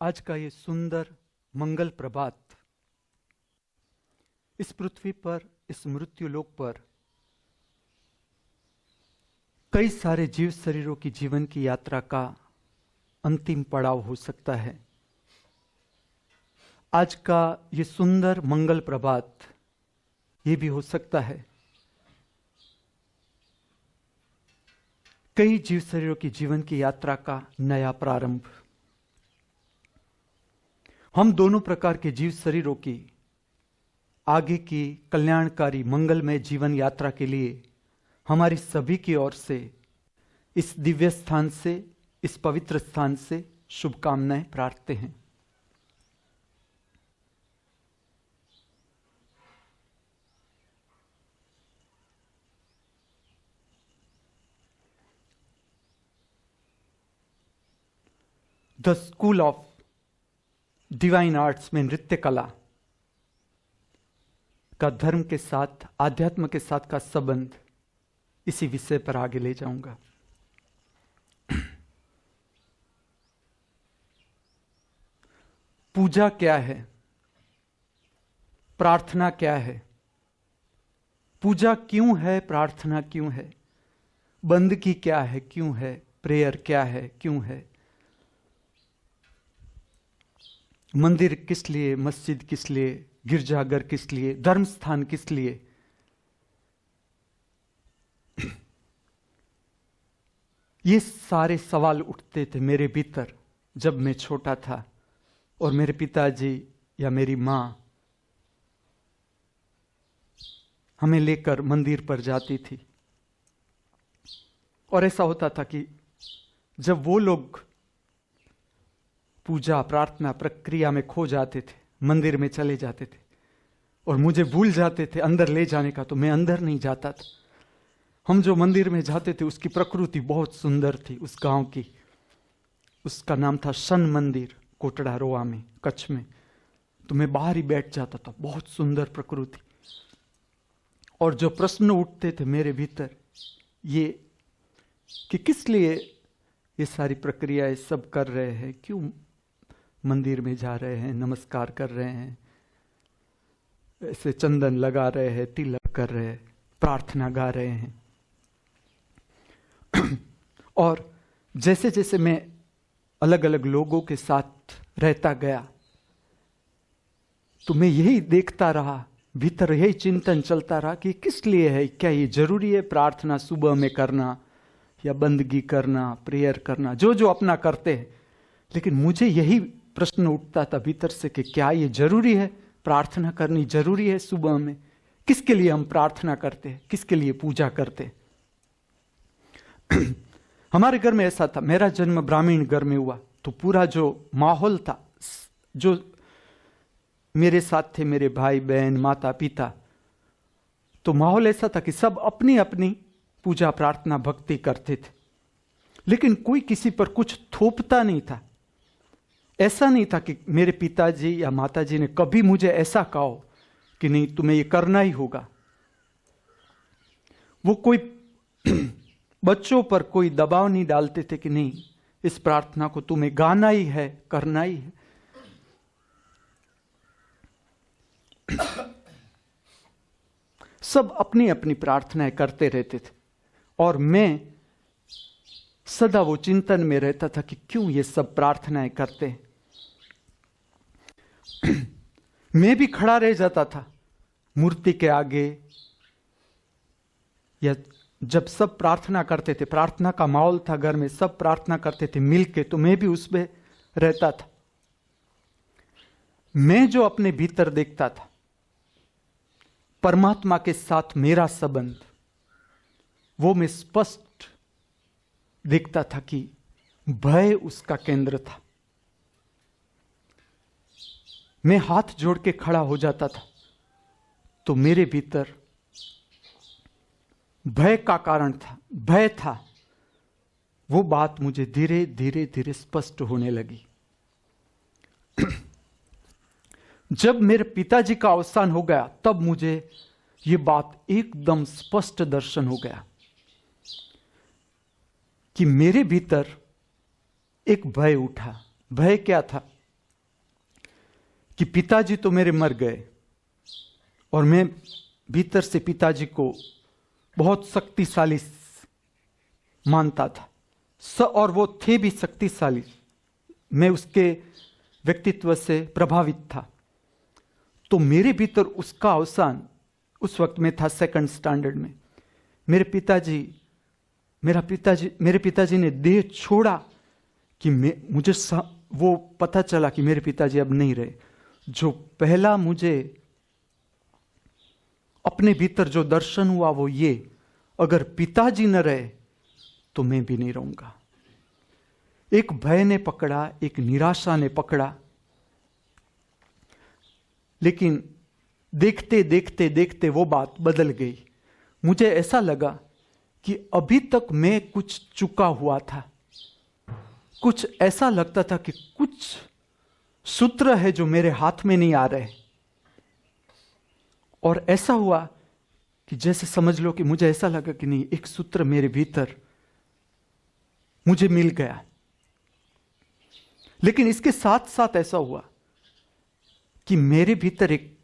आज का ये सुंदर मंगल प्रभात इस पृथ्वी पर, इस मृत्युलोक पर कई सारे जीव शरीरों की जीवन की यात्रा का अंतिम पड़ाव हो सकता है। आज का ये सुंदर मंगल प्रभात ये भी हो सकता है कई जीव शरीरों की जीवन की यात्रा का नया प्रारंभ। हम दोनों प्रकार के जीव शरीरों की आगे की कल्याणकारी मंगलमय जीवन यात्रा के लिए हमारी सभी की ओर से इस दिव्य स्थान से, इस पवित्र स्थान से शुभकामनाएं प्रार्थते हैं। The school of divine arts में नृत्य कला का धर्म के साथ, आध्यात्म के साथ का संबंध, इसी विषय पर आगे ले जाऊंगा। पूजा क्या है? प्रार्थना क्या है? पूजा क्यों है? प्रार्थना क्यों है? बंदगी क्या है? क्यों है? प्रेयर क्या है? क्यों है? मंदिर किस लिए? मस्जिद किस लिए? गिरजाघर किस लिए? धर्म स्थान किस लिए? ये सारे सवाल उठते थे मेरे भीतर जब मैं छोटा था और मेरे पिताजी या मेरी मां हमें लेकर मंदिर पर जाती थी। और ऐसा होता था कि जब वो लोग पूजा प्रार्थना प्रक्रिया में खो जाते थे, मंदिर में चले जाते थे और मुझे भूल जाते थे अंदर ले जाने का, तो मैं अंदर नहीं जाता था। हम जो मंदिर में जाते थे उसकी प्रकृति बहुत सुंदर थी। उस गांव की, उसका नाम था शन मंदिर, कोटड़ा रोआ में, कच्छ में। तो मैं बाहर ही बैठ जाता था, बहुत सुंदर प्रकृति। और जो प्रश्न उठते थे मेरे भीतर ये कि किस लिए ये सारी प्रक्रियाएं सब कर रहे हैं, क्यों मंदिर में जा रहे हैं, नमस्कार कर रहे हैं, ऐसे चंदन लगा रहे हैं, तिलक कर रहे हैं, प्रार्थना गा रहे हैं। और जैसे जैसे मैं अलग अलग लोगों के साथ रहता गया तो मैं यही देखता रहा, भीतर यही चिंतन चलता रहा कि किस लिए है, क्या ये जरूरी है प्रार्थना सुबह में करना या बंदगी करना, प्रेयर करना, जो जो अपना करते हैं। लेकिन मुझे यही प्रश्न उठता था भीतर से कि क्या ये जरूरी है, प्रार्थना करनी जरूरी है सुबह में? किसके लिए हम प्रार्थना करते हैं, किसके लिए पूजा करते हैं? हमारे घर में ऐसा था, मेरा जन्म ग्रामीण घर में हुआ, तो पूरा जो माहौल था, जो मेरे साथ थे मेरे भाई बहन, माता पिता, तो माहौल ऐसा था कि सब अपनी अपनी पूजा प्रार्थना भक्ति करते थे, लेकिन कोई किसी पर कुछ थोपता नहीं था। ऐसा नहीं था कि मेरे पिताजी या माताजी ने कभी मुझे ऐसा कहा कि नहीं तुम्हें ये करना ही होगा। वो कोई बच्चों पर कोई दबाव नहीं डालते थे कि नहीं इस प्रार्थना को तुम्हें गाना ही है, करना ही है। सब अपनी अपनी प्रार्थनाएं करते रहते थे और मैं सदा वो चिंतन में रहता था कि क्यों ये सब प्रार्थनाएं करते हैं। मैं भी खड़ा रह जाता था मूर्ति के आगे, या जब सब प्रार्थना करते थे, प्रार्थना का माहौल था घर में, सब प्रार्थना करते थे मिलके, तो मैं भी उसमें रहता था। मैं जो अपने भीतर देखता था, परमात्मा के साथ मेरा संबंध, वो मैं स्पष्ट देखता था कि भय उसका केंद्र था। मैं हाथ जोड़ के खड़ा हो जाता था तो मेरे भीतर भय का कारण था, भय था। वो बात मुझे धीरे धीरे धीरे स्पष्ट होने लगी। जब मेरे पिताजी का अवसान हो गया तब मुझे ये बात एकदम स्पष्ट दर्शन हो गया कि मेरे भीतर एक भय उठा। भय क्या था? कि पिताजी तो मेरे मर गए और मैं भीतर से पिताजी को बहुत शक्तिशाली मानता था और वो थे भी शक्तिशाली। मैं उसके व्यक्तित्व से प्रभावित था। तो मेरे भीतर उसका अवसान उस वक्त में था सेकंड स्टैंडर्ड में। मेरे पिताजी ने देह छोड़ा कि मुझे वो पता चला कि मेरे पिताजी अब नहीं रहे। जो पहला मुझे अपने भीतर जो दर्शन हुआ वो ये, अगर पिताजी न रहे तो मैं भी नहीं रहूंगा। एक भय ने पकड़ा, एक निराशा ने पकड़ा। लेकिन देखते देखते देखते वो बात बदल गई। मुझे ऐसा लगा कि अभी तक मैं कुछ चुका हुआ था। कुछ ऐसा लगता था कि कुछ सूत्र है जो मेरे हाथ में नहीं आ रहे। और ऐसा हुआ कि जैसे समझ लो कि मुझे ऐसा लगा कि नहीं, एक सूत्र मेरे भीतर मुझे मिल गया। लेकिन इसके साथ साथ ऐसा हुआ कि मेरे भीतर एक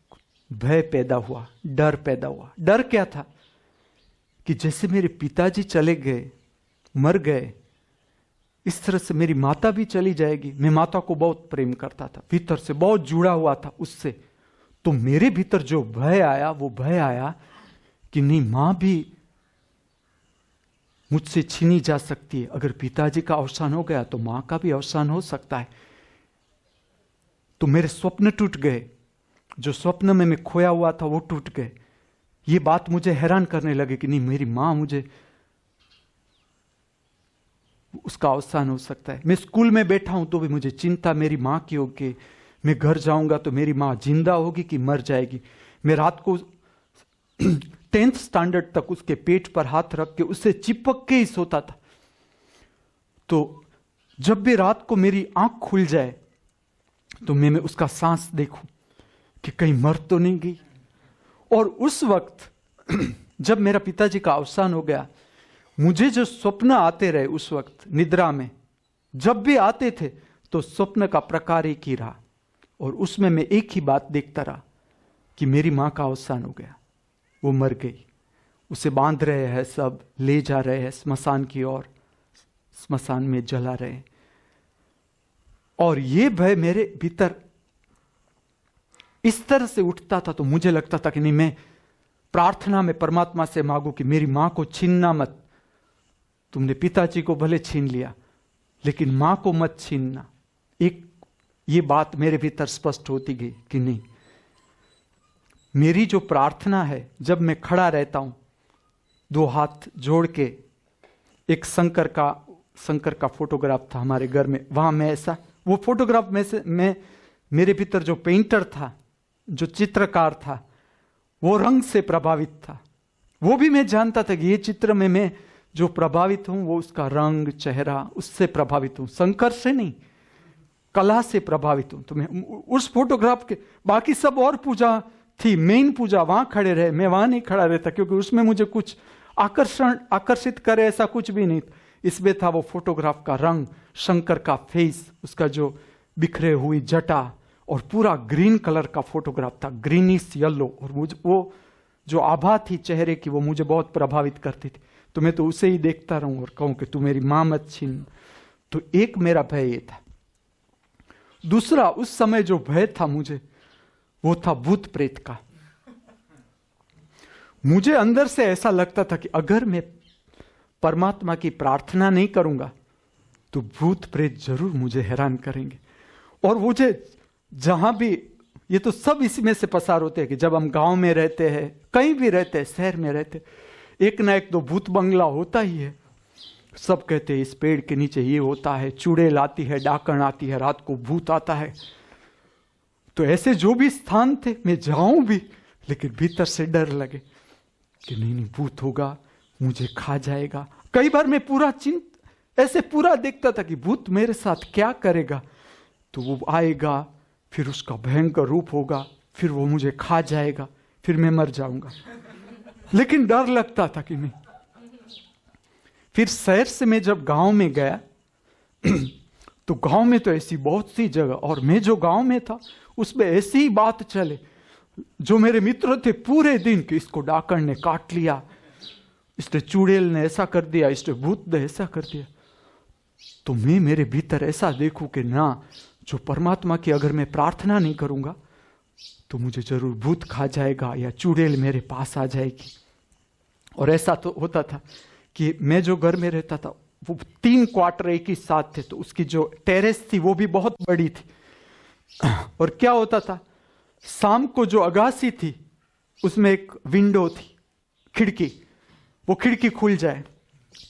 भय पैदा हुआ, डर पैदा हुआ। डर क्या था कि जैसे मेरे पिताजी चले गए, मर गए, इस तरह से मेरी माता भी चली जाएगी। मैं माता को बहुत प्रेम करता था, भीतर से बहुत जुड़ा हुआ था उससे। तो मेरे भीतर जो भय आया वो भय आया कि नहीं, मां भी मुझसे छीनी जा सकती है। अगर पिताजी का अवसान हो गया तो मां का भी अवसान हो सकता है। तो मेरे स्वप्न टूट गए। जो स्वप्न में मैं खोया हुआ था वो टूट गए। ये बात मुझे हैरान करने लगे कि नहीं, मेरी मां, मुझे उसका अवसान हो सकता है। मैं स्कूल में बैठा हूं तो भी मुझे चिंता मेरी मां की होगी। मैं घर जाऊंगा तो मेरी मां जिंदा होगी कि मर जाएगी। मैं रात को 10th स्टैंडर्ड तक उसके पेट पर हाथ रख के उससे चिपक के ही सोता था। तो जब भी रात को मेरी आंख खुल जाए तो मैं उसका सांस देखूं कि कहीं मर तो नहीं गई। और उस वक्त जब मेरा पिताजी का अवसान हो गया, मुझे जो स्वप्न आते रहे उस वक्त निद्रा में, जब भी आते थे तो स्वप्न का प्रकार एक ही रहा। और उसमें मैं एक ही बात देखता रहा कि मेरी मां का अवसान हो गया, वो मर गई। उसे बांध रहे हैं, सब ले जा रहे हैं स्मशान की ओर, स्मशान में जला रहे हैं। और ये भय मेरे भीतर इस तरह से उठता था। तो मुझे लगता था कि नहीं, मैं प्रार्थना में परमात्मा से मांगू कि मेरी मां को छीनना मत। तुमने पिताजी को भले छीन लिया लेकिन मां को मत छीनना। एक ये बात मेरे भीतर स्पष्ट होती गई कि नहीं, मेरी जो प्रार्थना है, जब मैं खड़ा रहता हूं 2 हाथ जोड़ के, एक शंकर का फोटोग्राफ था हमारे घर में, वहां मैं ऐसा, वो फोटोग्राफ में से मैं, मेरे भीतर जो पेंटर था, जो चित्रकार था, वो रंग से प्रभावित था। वो भी मैं जानता था कि ये चित्र में मैं जो प्रभावित हूं वो उसका रंग, चेहरा, उससे प्रभावित हूं, शंकर से नहीं, कला से प्रभावित हूं। तो मैं उस फोटोग्राफ के, बाकी सब और पूजा थी, मेन पूजा वहां खड़े रहे, मैं वहां नहीं खड़ा रहता क्योंकि उसमें मुझे कुछ आकर्षित करे ऐसा कुछ भी नहीं। इसमें था वो फोटोग्राफ का रंग, शंकर का फेस, उसका जो बिखरे हुई जटा, और पूरा ग्रीन कलर का फोटोग्राफ था, ग्रीनिश येलो। और मुझे वो जो आभा थी चेहरे की वो मुझे बहुत प्रभावित करती थी। तो मैं तो उसे ही देखता रहूं और कहूं कि तू मेरी मां मत छीन। तो एक मेरा भय ये था। दूसरा, उस समय जो भय था मुझे, वो था भूत प्रेत का। मुझे अंदर से ऐसा लगता था कि अगर मैं परमात्मा की प्रार्थना नहीं करूंगा तो भूत प्रेत जरूर मुझे हैरान करेंगे। और मुझे जहां भी, ये तो सब इसी में से पसार होते हैं कि जब हम गांव में रहते हैं, कहीं भी रहते हैं, शहर में रहते, एक ना एक तो भूत बंगला होता ही है। सब कहते हैं इस पेड़ के नीचे ये होता है, चुड़ैल आती है, डाकण आती है, रात को भूत आता है। तो ऐसे जो भी स्थान थे, मैं जाऊं भी लेकिन भीतर से डर लगे कि नहीं, भूत होगा, मुझे खा जाएगा। कई बार मैं पूरा ऐसे पूरा देखता था कि भूत मेरे साथ क्या करेगा। तो वो आएगा, फिर उसका भयंकर रूप होगा, फिर वो मुझे खा जाएगा, फिर मैं मर जाऊंगा। लेकिन डर लगता था कि नहीं। फिर शहर से मैं जब गांव में गया तो गांव में तो ऐसी बहुत सी जगह, और मैं जो गांव में था उसमें ऐसी ही बात चले, जो मेरे मित्र थे पूरे दिन कि इसको डाकण ने काट लिया, इसने चुड़ैल ने ऐसा कर दिया, इसने भूत ने ऐसा कर दिया। तो मैं मेरे भीतर ऐसा देखूं कि ना, जो परमात्मा की अगर मैं प्रार्थना नहीं करूंगा तो मुझे जरूर भूत खा जाएगा या चुड़ैल मेरे पास आ जाएगी। और ऐसा तो होता था कि मैं जो घर में रहता था वो 3 क्वार्टर एक ही साथ थे, तो उसकी जो टेरेस थी वो भी बहुत बड़ी थी। और क्या होता था, शाम को जो अगासी थी उसमें एक विंडो थी, खिड़की, वो खिड़की खुल जाए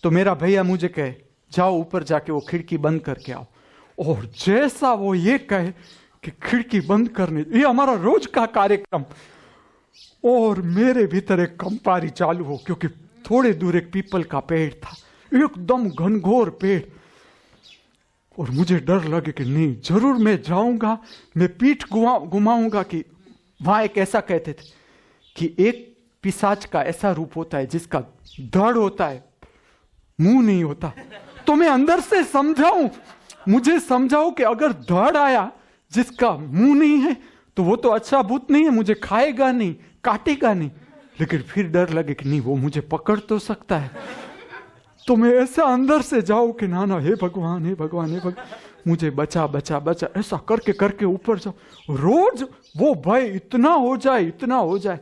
तो मेरा भैया मुझे कहे जाओ ऊपर जाके वो खिड़की बंद करके आओ। और जैसा वो ये कहे कि खिड़की बंद करने, ये हमारा रोज का कार्यक्रम। और मेरे भीतर एक कंपारी चालू हो, क्योंकि थोड़े दूर एक पीपल का पेड़ था, एकदम घनघोर पेड़। और मुझे डर लगे कि नहीं, जरूर मैं जाऊंगा, मैं पीठ घुमाऊंगा। कि वहां एक ऐसा कहते थे कि एक पिशाच का ऐसा रूप होता है जिसका धड़ होता है, मुंह नहीं होता। तो मैं अंदर से समझाऊं, मुझे समझाओ कि अगर धड़ आया जिसका मुंह नहीं है तो वो तो अच्छा भूत नहीं है, मुझे खाएगा नहीं, काटेगा नहीं। लेकिन फिर डर लगे कि नहीं, वो मुझे पकड़ तो सकता है। तो मैं ऐसा अंदर से जाऊं कि ना ना, हे भगवान, हे भगवान, हे भगवान, मुझे बचा बचा बचा, ऐसा करके करके ऊपर जाओ। रोज वो भय इतना हो जाए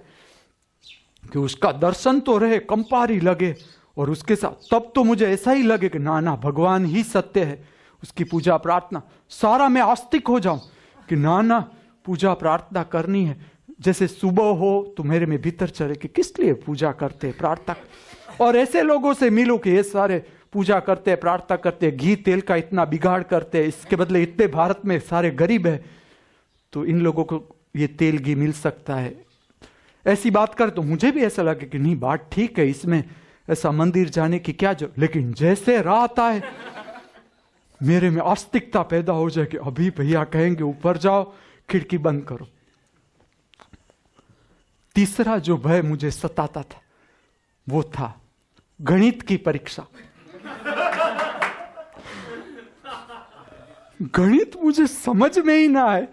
कि उसका दर्शन तो रहे, कंपारी लगे, और उसके साथ तब तो मुझे ऐसा ही लगे कि ना ना, भगवान ही सत्य है, उसकी पूजा प्रार्थना सारा मैं आस्तिक हो जाऊं कि ना ना, पूजा प्रार्थना करनी है। जैसे सुबह हो तो मेरे में भीतर चले कि किस लिए पूजा करते हैं, प्रार्थना। और ऐसे लोगों से मिलूं कि ये सारे पूजा करते हैं, प्रार्थना करते हैं, घी तेल का इतना बिगाड़ करते हैं, इसके बदले इतने भारत में सारे गरीब है, तो इन लोगों को ये तेल घी मिल सकता है। ऐसी बात कर तो मुझे भी ऐसा लगे कि नहीं, बात ठीक है, इसमें ऐसा मंदिर जाने की क्या जरूरत। लेकिन जैसे रात आए मेरे में आस्तिकता पैदा हो जाए कि अभी भैया कहेंगे ऊपर जाओ, खिड़की बंद करो। तीसरा जो भय मुझे सताता था वो था गणित की परीक्षा। गणित मुझे समझ में ही ना आए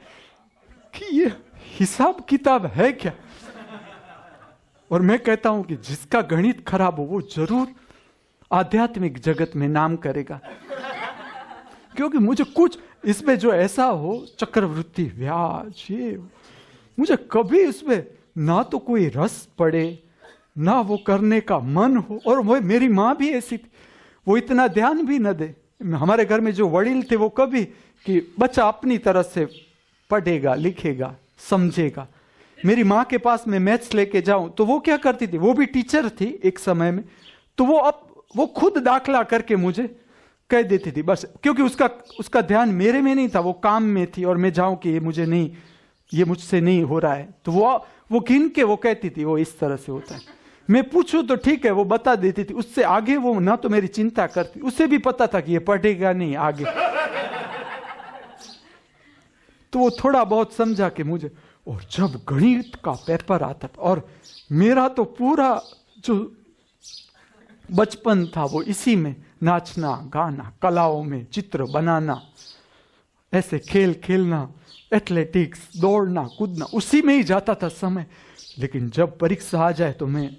कि ये हिसाब किताब है क्या। और मैं कहता हूं कि जिसका गणित खराब हो वो जरूर आध्यात्मिक जगत में नाम करेगा, क्योंकि मुझे कुछ इसमें जो ऐसा हो, चक्रवृद्धि, ब्याज, ये मुझे कभी इसमें ना तो कोई रस पड़े, ना वो करने का मन हो। और वो मेरी माँ भी ऐसी थी, वो इतना ध्यान भी न दे। हमारे घर में जो वडील थे वो कभी कि बच्चा अपनी तरह से पढ़ेगा, लिखेगा, समझेगा। मेरी माँ के पास मैं मैथ्स लेके जाऊं तो वो क्या करती थी, वो भी टीचर थी एक समय में, तो वो खुद दाखला करके मुझे कह देती थी बस, क्योंकि उसका ध्यान मेरे में नहीं था, वो काम में थी। और मैं जाऊं कि ये मुझसे नहीं हो रहा है, तो वो गिन के वो कहती थी वो इस तरह से होता है। मैं पूछूं तो ठीक है, वो बता देती थी। उससे आगे वो ना तो मेरी चिंता करती, उसे भी पता था कि ये पढ़ेगा नहीं आगे। तो वो थोड़ा बहुत समझा कि मुझे। और जब गणित का पेपर आता था, और मेरा तो पूरा जो बचपन था वो इसी में, नाचना गाना, कलाओं में, चित्र बनाना, ऐसे खेल खेलना, एथलेटिक्स, दौड़ना कूदना, उसी में ही जाता था समय। लेकिन जब परीक्षा आ जाए तो मैं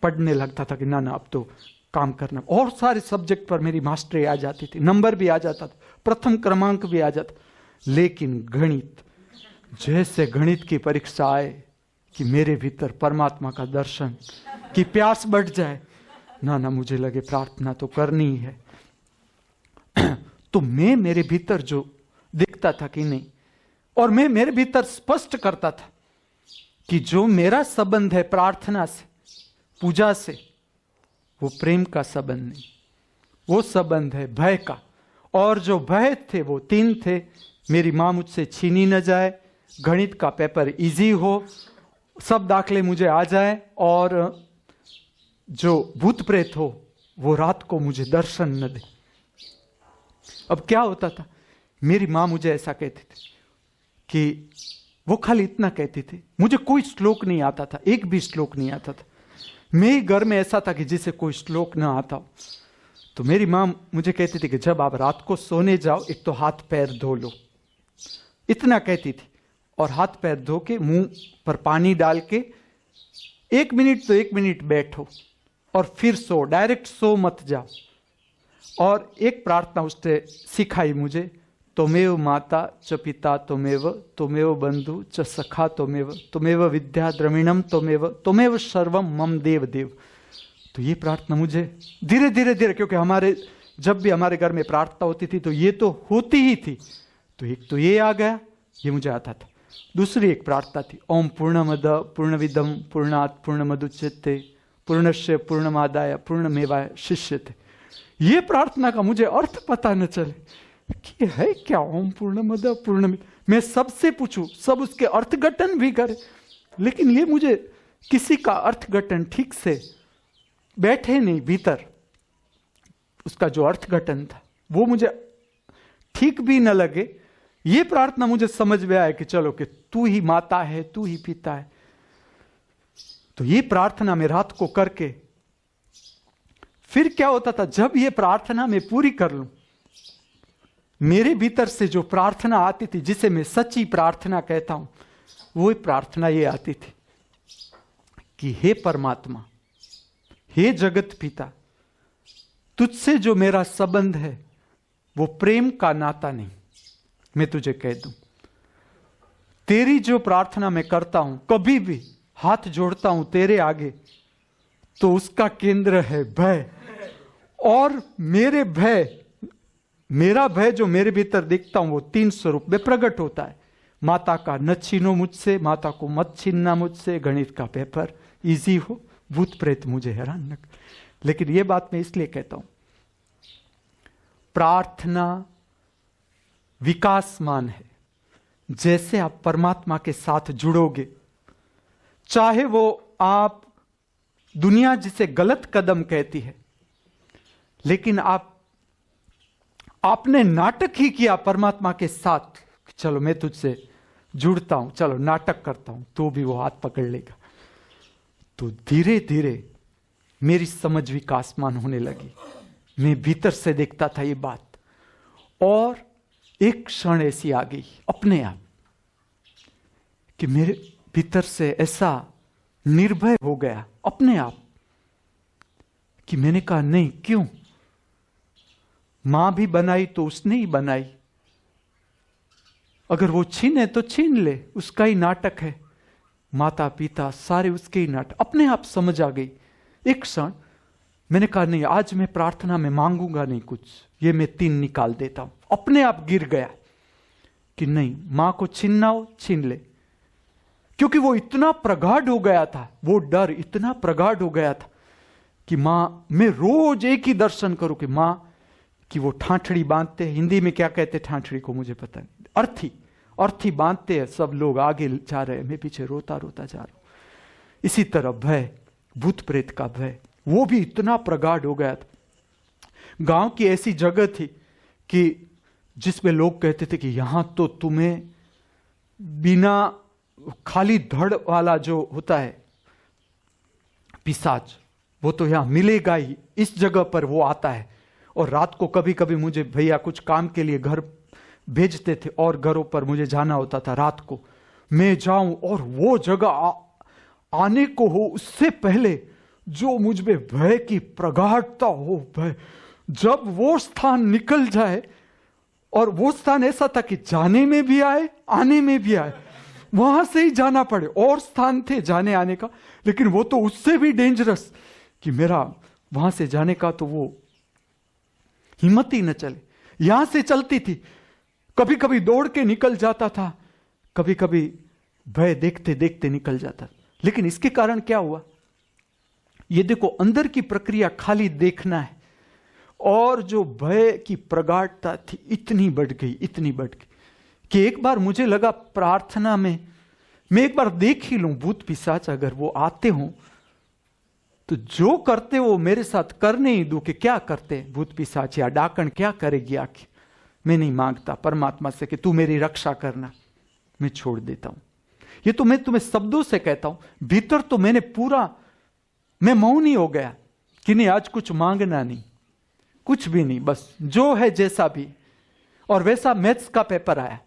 पढ़ने लगता था कि ना ना, अब तो काम करना। और सारे सब्जेक्ट पर मेरी मास्टरी आ जाती थी, नंबर भी आ जाता था, प्रथम क्रमांक भी आ जाता। लेकिन गणित, जैसे गणित की परीक्षा आए कि मेरे भीतर परमात्मा का दर्शन की प्यास बढ़ जाए, ना ना, मुझे लगे प्रार्थना तो करनी ही है। तो मैं मेरे भीतर जो दिखता था कि नहीं, और मैं मेरे भीतर स्पष्ट करता था कि जो मेरा संबंध है प्रार्थना से, पूजा से, वो प्रेम का संबंध नहीं, वो संबंध है भय का। और जो भय थे वो 3 थे। मेरी माँ मुझसे छीनी न जाए, गणित का पेपर इजी हो, सब दाखले मुझे आ जाए, और जो भूत प्रेत हो वो रात को मुझे दर्शन न दे। अब क्या होता था, मेरी माँ मुझे ऐसा कहती थी कि वो खाली इतना कहती थी, मुझे कोई श्लोक नहीं आता था, एक भी श्लोक नहीं आता था। मैं घर में ऐसा था कि जिसे कोई श्लोक ना आता हो। तो मेरी माँ मुझे कहती थी कि जब आप रात को सोने जाओ एक तो हाथ पैर धो लो, इतना कहती थी, और हाथ पैर धो के मुंह पर पानी डाल के 1 मिनट तो 1 मिनट बैठो और फिर सो, डायरेक्ट सो मत जाओ। और एक प्रार्थना उसने सिखाई मुझे, त्वमेव माता च पिता त्वमेव बंधु च सखा त्वमेव विद्या द्रविणम त्वमेव सर्वम मम देव देव। तो ये प्रार्थना मुझे धीरे धीरे, क्योंकि जब भी हमारे घर में प्रार्थना होती थी तो ये तो होती ही थी, तो एक तो ये आ गया, ये मुझे आता था। दूसरी एक प्रार्थना थी, ओम पूर्णमद पूर्णविदम पूर्णात् पूर्णमुदच्यते पूर्णस्य पूर्णमादाय पूर्णमेवाय शिष्यते। ये प्रार्थना का मुझे अर्थ पता न चले कि है क्या ओम पूर्णमद पूर्णमिद। मैं सबसे पूछूं, सब उसके अर्थघटन भी करे, लेकिन ये मुझे किसी का अर्थघटन ठीक से बैठे नहीं भीतर, उसका जो अर्थघटन था वो मुझे ठीक भी न लगे। ये प्रार्थना मुझे समझ में आया कि चलो कि तू ही माता है, तू ही पिता है। तो ये प्रार्थना मैं रात को करके, फिर क्या होता था, जब ये प्रार्थना मैं पूरी कर लूं, मेरे भीतर से जो प्रार्थना आती थी, जिसे मैं सच्ची प्रार्थना कहता हूं, वो प्रार्थना ये आती थी कि हे परमात्मा, हे जगत पिता, तुझसे जो मेरा संबंध है वो प्रेम का नाता नहीं। मैं तुझे कह दूं, तेरी जो प्रार्थना मैं करता हूं, कभी भी हाथ जोड़ता हूं तेरे आगे, तो उसका केंद्र है भय। और मेरा भय जो मेरे भीतर दिखता हूं वो 3 स्वरूप में प्रकट होता है। माता का न छीनो मुझसे, माता को मत छीनना मुझसे, गणित का पेपर इजी हो, भूत प्रेत मुझे हैरान न कर। लेकिन ये बात मैं इसलिए कहता हूं, प्रार्थना विकासमान है। जैसे आप परमात्मा के साथ जुड़ोगे, चाहे वो आप, दुनिया जिसे गलत कदम कहती है, लेकिन आपने नाटक ही किया परमात्मा के साथ, चलो मैं तुझसे जुड़ता हूं, चलो नाटक करता हूं, तो भी वो हाथ पकड़ लेगा। तो धीरे धीरे मेरी समझ विकासमान होने लगी। मैं भीतर से देखता था ये बात, और एक क्षण ऐसी आ गई अपने आप कि मेरे भीतर से ऐसा निर्भय हो गया अपने आप कि मैंने कहा नहीं, क्यों, मां भी बनाई तो उसने ही बनाई, अगर वो छीने तो छीन ले, उसका ही नाटक है, माता पिता सारे उसके ही नाटक। अपने आप समझ आ गई। एक क्षण मैंने कहा नहीं, आज मैं प्रार्थना में मांगूंगा नहीं कुछ, ये मैं 3 निकाल देता हूं। अपने आप गिर गया कि नहीं, मां को छीनना हो छीन ले, क्योंकि वो इतना प्रगाढ़ हो गया था, वो डर इतना प्रगाढ़ हो गया था कि मां, मैं रोज एक ही दर्शन करूं कि मां कि वो ठाठड़ी बांधते, हिंदी में क्या कहते ठाठड़ी को मुझे पता नहीं, अर्थी बांधते हैं, सब लोग आगे जा रहे हैं, मैं पीछे रोता रोता जा रहा हूं। इसी तरह भय, भूत प्रेत का भय, वो भी इतना प्रगाढ़ हो गया था। गांव की ऐसी जगह थी कि जिसमें लोग कहते थे कि यहां तो तुम्हें बिना, खाली धड़ वाला जो होता है पिशाच, वो तो यहां मिलेगा ही, इस जगह पर वो आता है। और रात को कभी कभी मुझे भैया कुछ काम के लिए घर भेजते थे, और घरों पर मुझे जाना होता था रात को, मैं जाऊं और वो जगह आने को हो, उससे पहले जो मुझ में भय की प्रगाढ़ता हो, भय, जब वो स्थान निकल जाए, और वो स्थान ऐसा था कि जाने में भी आए आने में भी आए, वहां से ही जाना पड़े, और स्थान थे जाने आने का, लेकिन वो तो उससे भी डेंजरस कि मेरा वहां से जाने का तो वो हिम्मत ही न चले। यहां से चलती थी, कभी कभी दौड़ के निकल जाता था, कभी कभी भय देखते देखते निकल जाता। लेकिन इसके कारण क्या हुआ, ये देखो, अंदर की प्रक्रिया खाली देखना है, और जो भय की प्रगाढ़ता थी इतनी बढ़ गई, इतनी बढ़ गई कि एक बार मुझे लगा प्रार्थना में मैं एक बार देख ही लूं, भूत पिशाच अगर वो आते हों तो जो करते वो मेरे साथ करने ही दूं कि क्या करते भूत पिशाच या डाकण, क्या करेगी आखिर। मैं नहीं मांगता परमात्मा से कि तू मेरी रक्षा करना, मैं छोड़ देता हूं। ये तो मैं तुम्हें शब्दों से कहता हूं, भीतर तो मैं मौन ही हो गया कि नहीं, आज कुछ मांगना नहीं, कुछ भी नहीं, बस जो है जैसा भी। और वैसा मैथ्स का पेपर आया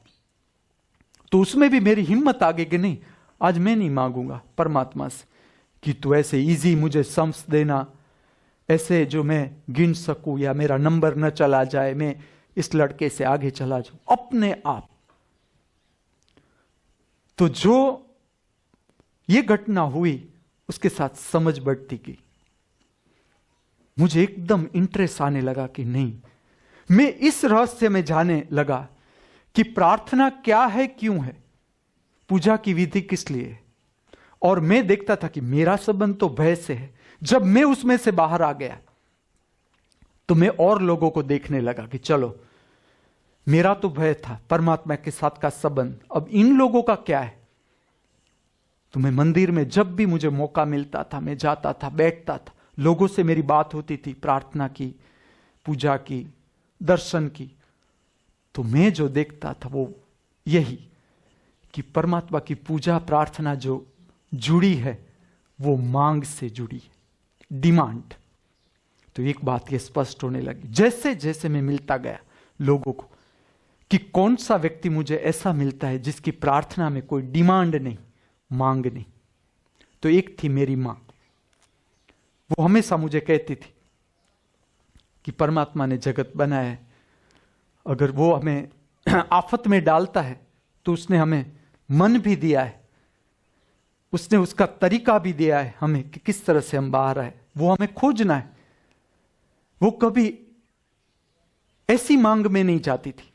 तो उसमें भी मेरी हिम्मत आ गई कि नहीं, आज मैं नहीं मांगूंगा परमात्मा से कि तू ऐसे इजी मुझे सम्स देना, ऐसे जो मैं गिन सकूं या मेरा नंबर न चला जाए, मैं इस लड़के से आगे चला जाऊं अपने आप। तो जो ये घटना हुई उसके साथ समझ बढ़ती गई। मुझे एकदम इंटरेस्ट आने लगा कि नहीं, मैं इस रहस्य में जाने लगा कि प्रार्थना क्या है, क्यों है, पूजा की विधि किस लिए है। और मैं देखता था कि मेरा संबंध तो भय से है। जब मैं उसमें से बाहर आ गया तो मैं और लोगों को देखने लगा कि चलो, मेरा तो भय था परमात्मा के साथ का संबंध, अब इन लोगों का क्या है। तो मैं मंदिर में जब भी मुझे मौका मिलता था मैं जाता था, बैठता था, लोगों से मेरी बात होती थी, प्रार्थना की, पूजा की, दर्शन की। तो मैं जो देखता था वो यही कि परमात्मा की पूजा प्रार्थना जो जुड़ी है वो मांग से जुड़ी है, डिमांड। तो एक बात ये स्पष्ट होने लगी जैसे जैसे मैं मिलता गया लोगों को कि कौन सा व्यक्ति मुझे ऐसा मिलता है जिसकी प्रार्थना में कोई डिमांड नहीं, मांग नहीं। तो एक थी मेरी मां, वो हमेशा मुझे कहती थी कि परमात्मा ने जगत बनाया है, अगर वो हमें आफत में डालता है तो उसने हमें मन भी दिया है, उसने उसका तरीका भी दिया है हमें कि किस तरह से हम बाहर आए, वो हमें खोजना है। वो कभी ऐसी मांग में नहीं जाती थी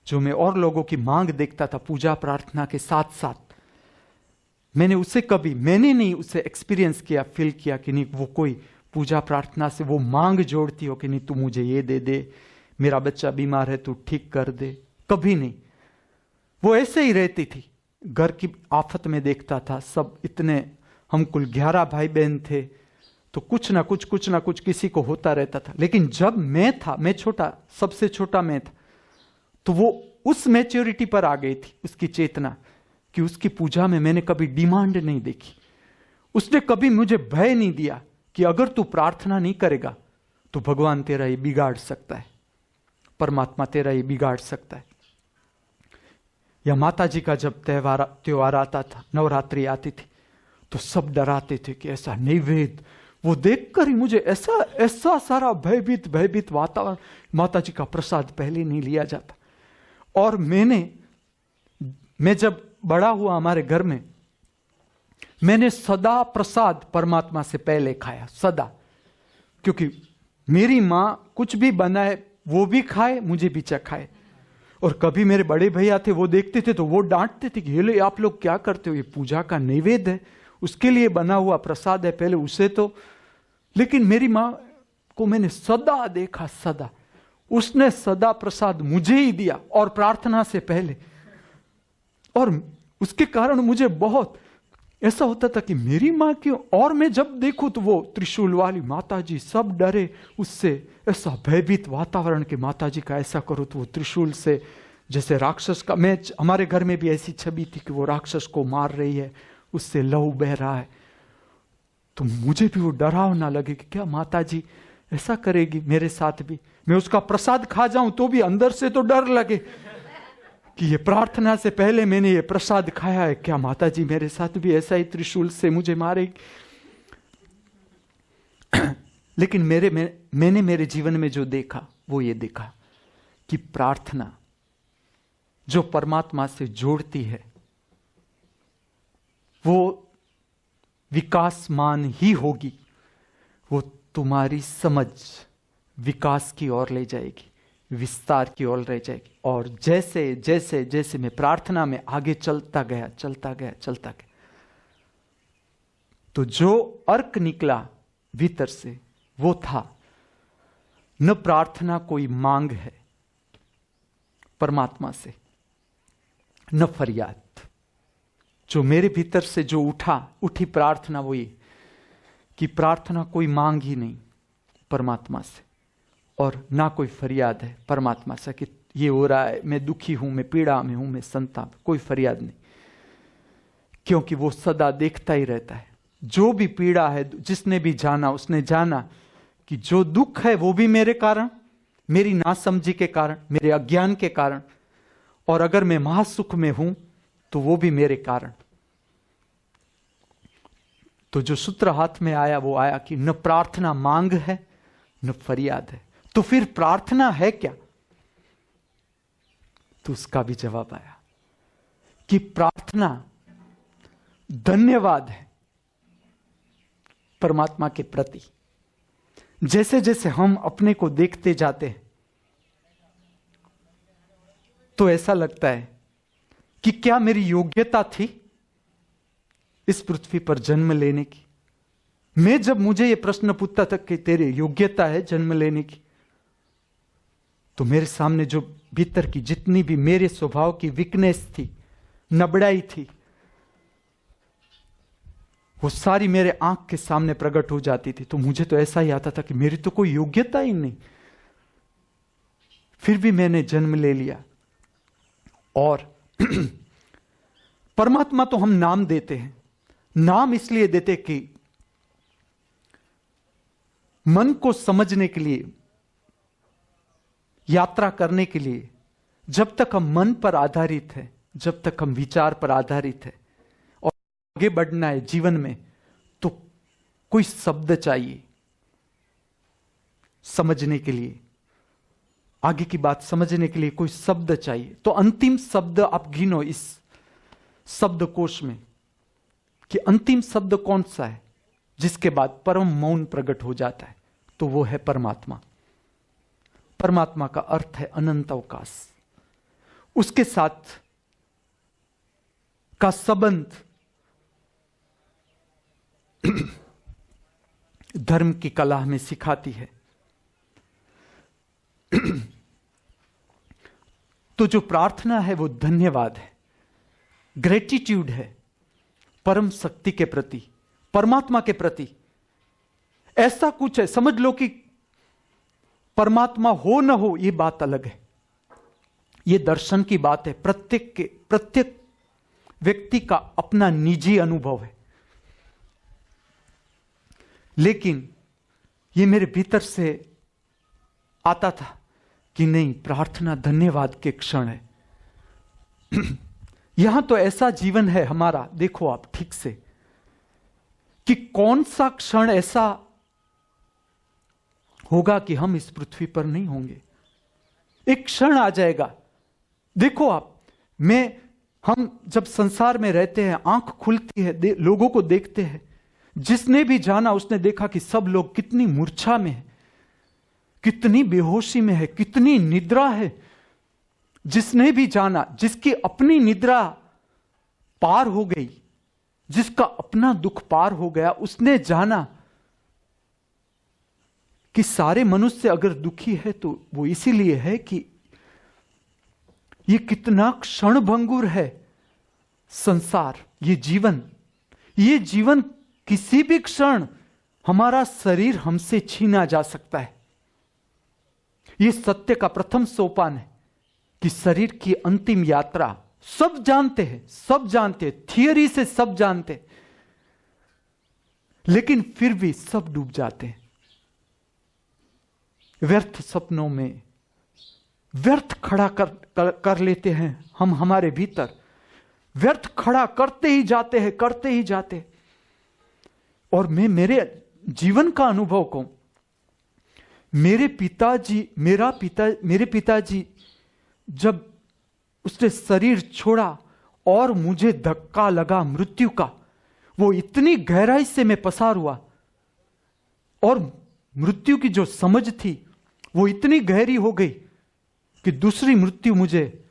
जो मैं और लोगों की मांग देखता था पूजा प्रार्थना के साथ साथ। मैंने नहीं उसे एक्सपीरियंस किया, फील किया कि नहीं वो कोई पूजा प्रार्थना से वो मांग जोड़ती हो कि नहीं तू मुझे ये दे दे, मेरा बच्चा बीमार है तू ठीक कर दे, कभी नहीं। वो ऐसे ही रहती थी। घर की आफत में देखता था, सब इतने, हम कुल 11 भाई बहन थे, तो कुछ ना कुछ किसी को होता रहता था। लेकिन जब मैं छोटा, सबसे छोटा मैं था, तो वो उस मैच्योरिटी पर आ गई थी, उसकी चेतना, कि उसकी पूजा में मैंने कभी डिमांड नहीं देखी। उसने कभी मुझे भय नहीं दिया कि अगर तू प्रार्थना नहीं करेगा तो भगवान तेरा ये बिगाड़ सकता है, परमात्मा तेरा ये बिगाड़ सकता है। या माता जी का जब त्योहार आता था, नवरात्रि आती थी, तो सब डराते थे कि ऐसा नैवेद्य, वो देखकर ही मुझे ऐसा सारा भयभीत वातावरण। माता जी का प्रसाद पहले नहीं लिया जाता। और मैं जब बड़ा हुआ हमारे घर में, मैंने सदा प्रसाद परमात्मा से पहले खाया, सदा। क्योंकि मेरी मां कुछ भी बनाए वो भी खाए, मुझे भी चखाए। और कभी मेरे बड़े भैया थे, वो देखते थे तो वो डांटते थे कि ये आप लोग क्या करते हो, ये पूजा का नैवेद्य है, उसके लिए बना हुआ प्रसाद है, पहले उसे तो। लेकिन मेरी मां को मैंने सदा देखा, सदा उसने सदा प्रसाद मुझे ही दिया, और प्रार्थना से पहले। और उसके कारण मुझे बहुत ऐसा होता था कि मेरी मां क्यों, और मैं जब देखूं तो वो त्रिशूल वाली माता जी, सब डरे उससे, ऐसा भयभीत वातावरण के माता जी का ऐसा करो तो वो त्रिशूल से जैसे राक्षस का, हमारे घर में भी ऐसी छवि थी कि वो राक्षस को मार रही है, उससे लहू बह रहा है। तो मुझे भी वो डराव ना लगे कि क्या माता जी ऐसा करेगी मेरे साथ भी, मैं उसका प्रसाद खा जाऊं तो भी अंदर से तो डर लगे कि ये प्रार्थना से पहले मैंने ये प्रसाद खाया है, क्या माता जी मेरे साथ भी ऐसा ही त्रिशूल से मुझे मारेगी। लेकिन मैंने मेरे जीवन में जो देखा वो ये देखा कि प्रार्थना जो परमात्मा से जोड़ती है वो विकासमान ही होगी, वो तुम्हारी समझ विकास की ओर ले जाएगी, विस्तार की ओर ले जाएगी। और जैसे जैसे जैसे मैं प्रार्थना में आगे चलता गया, तो जो अर्क निकला भीतर से वो था, न प्रार्थना कोई मांग है परमात्मा से, न फरियाद। जो मेरे भीतर से जो उठी प्रार्थना वो ये कि प्रार्थना कोई मांग ही नहीं परमात्मा से, और ना कोई फरियाद है परमात्मा से कि ये हो रहा है, मैं दुखी हूं, मैं पीड़ा में हूं, मैं संताप, कोई फरियाद नहीं। क्योंकि वो सदा देखता ही रहता है। जो भी पीड़ा है, जिसने भी जाना उसने जाना कि जो दुख है वो भी मेरे कारण, मेरी नासमझी के कारण, मेरे अज्ञान के कारण, और अगर मैं महासुख में हूं तो वो भी मेरे कारण। तो जो सूत्र हाथ में आया वो आया कि न प्रार्थना मांग है न फरियाद है। तो फिर प्रार्थना है क्या? तो उसका भी जवाब आया कि प्रार्थना धन्यवाद है परमात्मा के प्रति। जैसे जैसे हम अपने को देखते जाते हैं तो ऐसा लगता है कि क्या मेरी योग्यता थी इस पृथ्वी पर जन्म लेने की? मैं जब मुझे यह प्रश्न पूछता था कि तेरी योग्यता है जन्म लेने की, तो मेरे सामने जो भीतर की जितनी भी मेरे स्वभाव की वीकनेस थी, नबड़ाई थी, वो सारी मेरे आंख के सामने प्रकट हो जाती थी। तो मुझे तो ऐसा ही आता था कि मेरी तो कोई योग्यता ही नहीं, फिर भी मैंने जन्म ले लिया। और परमात्मा तो हम नाम देते हैं, नाम इसलिए देते कि मन को समझने के लिए, यात्रा करने के लिए, जब तक हम मन पर आधारित है, जब तक हम विचार पर आधारित है और आगे बढ़ना है जीवन में, तो कोई शब्द चाहिए समझने के लिए, आगे की बात समझने के लिए कोई शब्द चाहिए। तो अंतिम शब्द आप गिनो इस शब्दकोश में कि अंतिम शब्द कौन सा है जिसके बाद परम मौन प्रकट हो जाता है, तो वो है परमात्मा। परमात्मा का अर्थ है अनंत अवकाश। उसके साथ का संबंध धर्म की कला हमें सिखाती है। तो जो प्रार्थना है वो धन्यवाद है, ग्रेटिट्यूड है परम शक्ति के प्रति, परमात्मा के प्रति। ऐसा कुछ है, समझ लो कि परमात्मा हो न हो ये बात अलग है, ये दर्शन की बात है, प्रत्येक व्यक्ति का अपना निजी अनुभव है। लेकिन ये मेरे भीतर से आता था कि नहीं, प्रार्थना धन्यवाद के क्षण है। यहां तो ऐसा जीवन है हमारा, देखो आप ठीक से, कि कौन सा क्षण ऐसा होगा कि हम इस पृथ्वी पर नहीं होंगे। एक क्षण आ जाएगा। देखो आप, हम जब संसार में रहते हैं, आंख खुलती है, लोगों को देखते हैं। जिसने भी जाना उसने देखा कि सब लोग कितनी मूर्छा में है, कितनी बेहोशी में है, कितनी निद्रा है। जिसने भी जाना, जिसकी अपनी निद्रा पार हो गई, जिसका अपना दुख पार हो गया, उसने जाना कि सारे मनुष्य अगर दुखी है तो वो इसीलिए है कि ये कितना क्षणभंगुर है संसार, ये जीवन किसी भी क्षण हमारा शरीर हमसे छीना जा सकता है। ये सत्य का प्रथम सोपान है कि शरीर की अंतिम यात्रा सब जानते हैं, थियरी से सब जानते हैं, लेकिन फिर भी सब डूब जाते हैं व्यर्थ सपनों में। व्यर्थ खड़ा कर लेते हैं हम हमारे भीतर, व्यर्थ खड़ा करते ही जाते। और मैं मेरे जीवन का अनुभव कहूं, मेरे पिताजी जब उसने शरीर छोड़ा और मुझे धक्का लगा मृत्यु का, वो इतनी गहराई से मैं पसार हुआ और मृत्यु की जो समझ थी वो इतनी गहरी हो गई कि दूसरी मृत्यु मुझे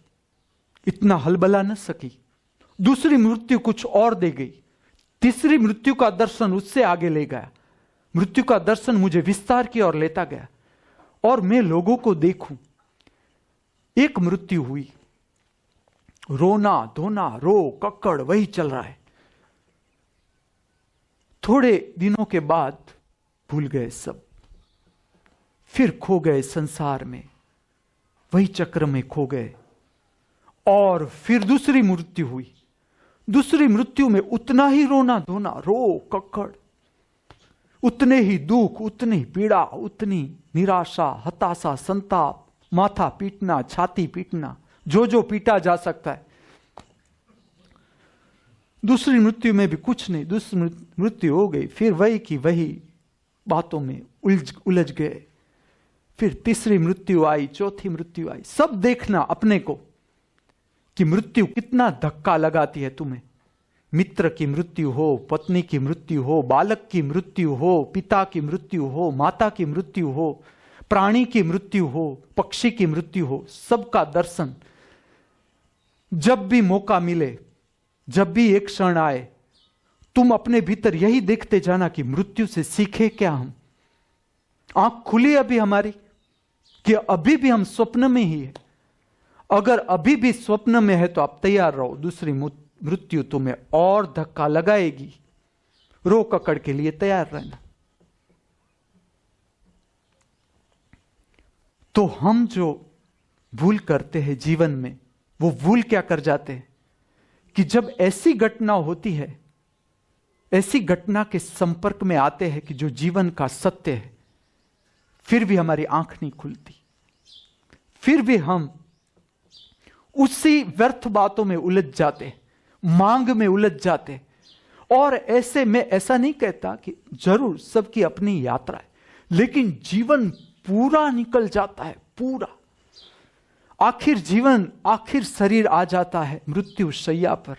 इतना हलबला न सकी। दूसरी मृत्यु कुछ और दे गई, तीसरी मृत्यु का दर्शन उससे आगे ले गया। मृत्यु का दर्शन मुझे विस्तार की ओर लेता गया और मैं लोगों को देखूं, एक मृत्यु हुई, रोना धोना, कक्कड़ वही चल रहा है। थोड़े दिनों के बाद भूल गए सब, फिर खो गए संसार में, वही चक्र में खो गए। और फिर दूसरी मृत्यु हुई, दूसरी मृत्यु में उतना ही रोना धोना, कक्कड़, उतने ही दुख, उतनी पीड़ा, उतनी निराशा, हताशा, संताप, माथा पीटना, छाती पीटना, जो जो पीटा जा सकता है। दूसरी मृत्यु में भी कुछ नहीं, दूसरी मृत्यु हो गई, फिर वही की वही बातों में उलझ गए। फिर तीसरी मृत्यु आई, चौथी मृत्यु आई। सब देखना अपने को कि मृत्यु कितना धक्का लगाती है तुम्हें। मित्र की मृत्यु हो, पत्नी की मृत्यु हो, बालक की मृत्यु हो, पिता की मृत्यु हो, माता की मृत्यु हो, प्राणी की मृत्यु हो, पक्षी की मृत्यु हो, सबका दर्शन जब भी मौका मिले, जब भी एक क्षण आए, तुम अपने भीतर यही देखते जाना कि मृत्यु से सीखे क्या हम। आंख खुली अभी हमारी कि अभी भी हम स्वप्न में ही है। अगर अभी भी स्वप्न में है तो आप तैयार रहो, दूसरी मृत्यु तुम्हें और धक्का लगाएगी। रो ककड़ के लिए तैयार रहना। तो हम जो भूल करते हैं जीवन में, वो भूल क्या कर जाते हैं कि जब ऐसी घटना होती है, ऐसी घटना के संपर्क में आते हैं कि जो जीवन का सत्य है, फिर भी हमारी आंख नहीं खुलती, फिर भी हम उसी व्यर्थ बातों में उलझ जाते, मांग में उलझ जाते। और ऐसे में ऐसा नहीं कहता कि जरूर सबकी अपनी यात्रा है, लेकिन जीवन पूरा निकल जाता है, पूरा आखिर जीवन, आखिर शरीर आ जाता है मृत्यु शैया पर।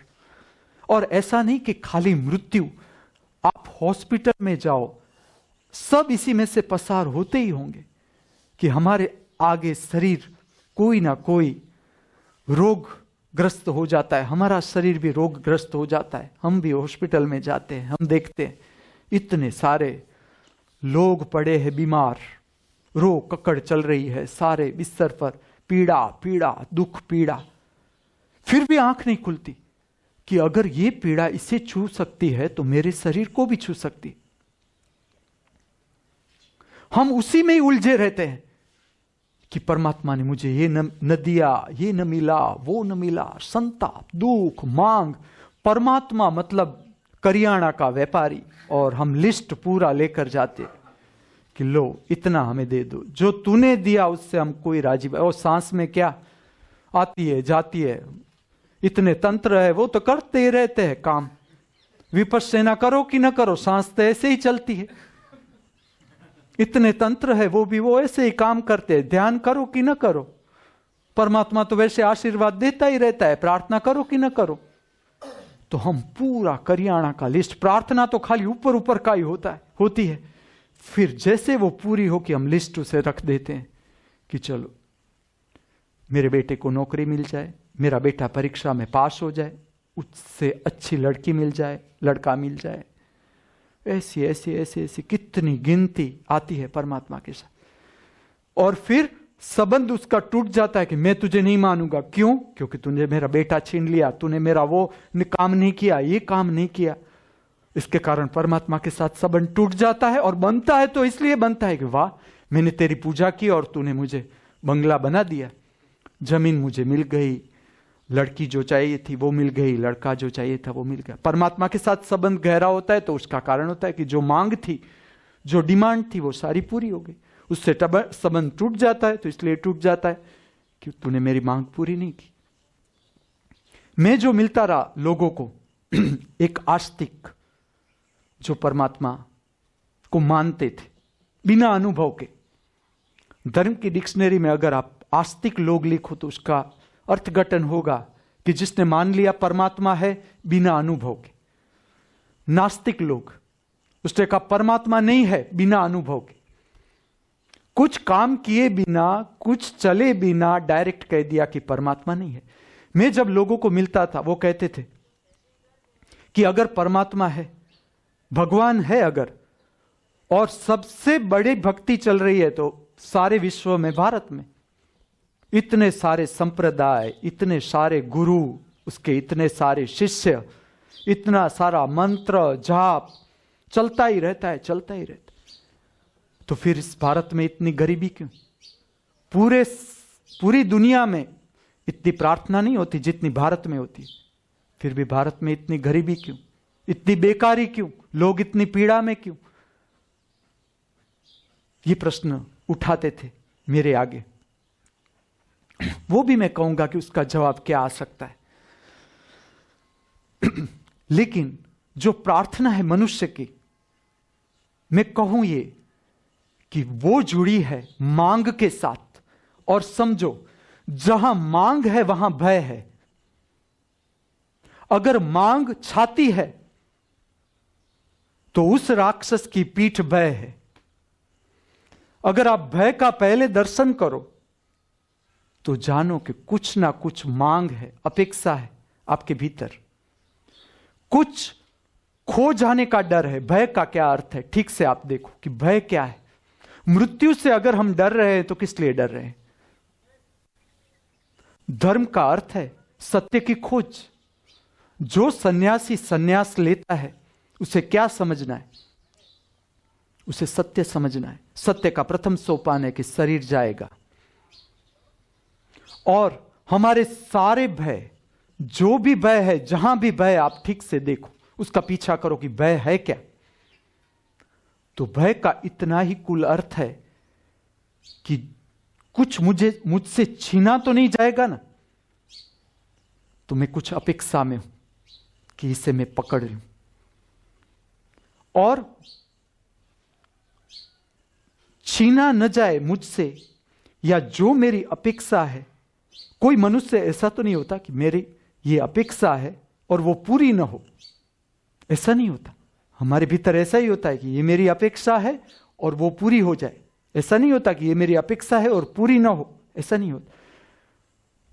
और ऐसा नहीं कि खाली मृत्यु, आप हॉस्पिटल में जाओ, सब इसी में से पसार होते ही होंगे कि हमारे आगे शरीर कोई ना कोई रोगग्रस्त हो जाता है, हमारा शरीर भी रोगग्रस्त हो जाता है। हम भी हॉस्पिटल में जाते हैं, हम देखते हैं इतने सारे लोग पड़े हैं बीमार, रो ककड़ चल रही है, सारे बिस्तर पर पीड़ा पीड़ा, दुख पीड़ा। फिर भी आंख नहीं खुलती कि अगर ये पीड़ा इसे छू सकती है तो मेरे शरीर को भी छू सकती। हम उसी में ही उलझे रहते हैं कि परमात्मा ने मुझे ये न दिया, ये न मिला, वो न मिला, संताप, दुख, मांग। परमात्मा मतलब करियाना का व्यापारी, और हम लिस्ट पूरा लेकर जाते कि लो इतना हमें दे दो, जो तूने दिया उससे हम कोई राजी। और सांस में क्या आती है जाती है, इतने तंत्र है, वो तो करते ही रहते हैं काम। विपश्यना करो कि ना करो, सांस तो ऐसे ही चलती है। इतने तंत्र है, वो भी वो ऐसे ही काम करते हैं। ध्यान करो कि ना करो, परमात्मा तो वैसे आशीर्वाद देता ही रहता है, प्रार्थना करो कि ना करो। तो हम पूरा करियाना का लिस्ट, प्रार्थना तो खाली ऊपर ऊपर का ही होती है। फिर जैसे वो पूरी हो कि हम लिस्ट उसे रख देते हैं कि चलो मेरे बेटे को नौकरी मिल जाए, मेरा बेटा परीक्षा में पास हो जाए, उससे अच्छी लड़की मिल जाए, लड़का मिल जाए। ऐसी ऐसी ऐसी ऐसी कितनी गिनती आती है परमात्मा के साथ। और फिर संबंध उसका टूट जाता है कि मैं तुझे नहीं मानूंगा। क्यों? क्योंकि तूने मेरा बेटा छीन लिया, तूने मेरा वो काम नहीं किया, ये काम नहीं किया। इसके कारण परमात्मा के साथ संबंध टूट जाता है। और बनता है तो इसलिए बनता है कि वाह, मैंने तेरी पूजा की और तूने मुझे बंगला बना दिया, जमीन मुझे मिल गई, लड़की जो चाहिए थी वो मिल गई, लड़का जो चाहिए था वो मिल गया। परमात्मा के साथ संबंध गहरा होता है तो उसका कारण होता है कि जो मांग थी, जो डिमांड थी, वो सारी पूरी हो गई। उससे संबंध टूट जाता है तो इसलिए टूट जाता है कि तूने मेरी मांग पूरी नहीं की। मैं जो मिलता रहा लोगों को, एक आस्तिक जो परमात्मा को मानते थे बिना अनुभव के। धर्म की डिक्शनरी में अगर आप आस्तिक लोग लिखो तो उसका अर्थघटन होगा कि जिसने मान लिया परमात्मा है बिना अनुभव के। नास्तिक लोग, उसने कहा परमात्मा नहीं है बिना अनुभव के। कुछ काम किए बिना, कुछ चले बिना डायरेक्ट कह दिया कि परमात्मा नहीं है। मैं जब लोगों को मिलता था वो कहते थे कि अगर परमात्मा है, भगवान है अगर, और सबसे बड़ी भक्ति चल रही है तो सारे विश्व में, भारत में इतने सारे संप्रदाय, इतने सारे गुरु, उसके इतने सारे शिष्य, इतना सारा मंत्र जाप चलता ही रहता है, चलता ही रहता है। तो फिर इस भारत में इतनी गरीबी क्यों? पूरी दुनिया में इतनी प्रार्थना नहीं होती जितनी भारत में होती है, फिर भी भारत में इतनी गरीबी क्यों, इतनी बेकारी क्यों, लोग इतनी पीड़ा में क्यों? ये प्रश्न उठाते थे मेरे आगे। वो भी मैं कहूंगा कि उसका जवाब क्या आ सकता है। लेकिन जो प्रार्थना है मनुष्य की, मैं कहूं ये कि वो जुड़ी है मांग के साथ। और समझो, जहां मांग है वहां भय है। अगर मांग छाती है तो उस राक्षस की पीठ भय है। अगर आप भय का पहले दर्शन करो तो जानो कि कुछ ना कुछ मांग है, अपेक्षा है आपके भीतर। कुछ खो जाने का डर है। भय का क्या अर्थ है, ठीक से आप देखो कि भय क्या है। मृत्यु से अगर हम डर रहे हैं तो किस लिए डर रहे हैं? धर्म का अर्थ है सत्य की खोज। जो सन्यासी सन्यास लेता है उसे क्या समझना है? उसे सत्य समझना है। सत्य का प्रथम सोपान है कि शरीर जाएगा। और हमारे सारे भय, जो भी भय है, जहां भी भय, आप ठीक से देखो, उसका पीछा करो कि भय है क्या। तो भय का इतना ही कुल अर्थ है कि कुछ मुझसे छीना तो नहीं जाएगा ना। तो मैं कुछ अपेक्षा में हूं कि इसे मैं पकड़ लूं। और छीना न जाए मुझसे, या जो मेरी अपेक्षा है। कोई मनुष्य ऐसा तो नहीं होता कि मेरी ये अपेक्षा है और वो पूरी ना हो। ऐसा नहीं होता। हमारे भीतर ऐसा ही होता है कि ये मेरी अपेक्षा है और वो पूरी हो जाए। ऐसा नहीं होता कि ये मेरी अपेक्षा है और पूरी ना हो। ऐसा नहीं होता।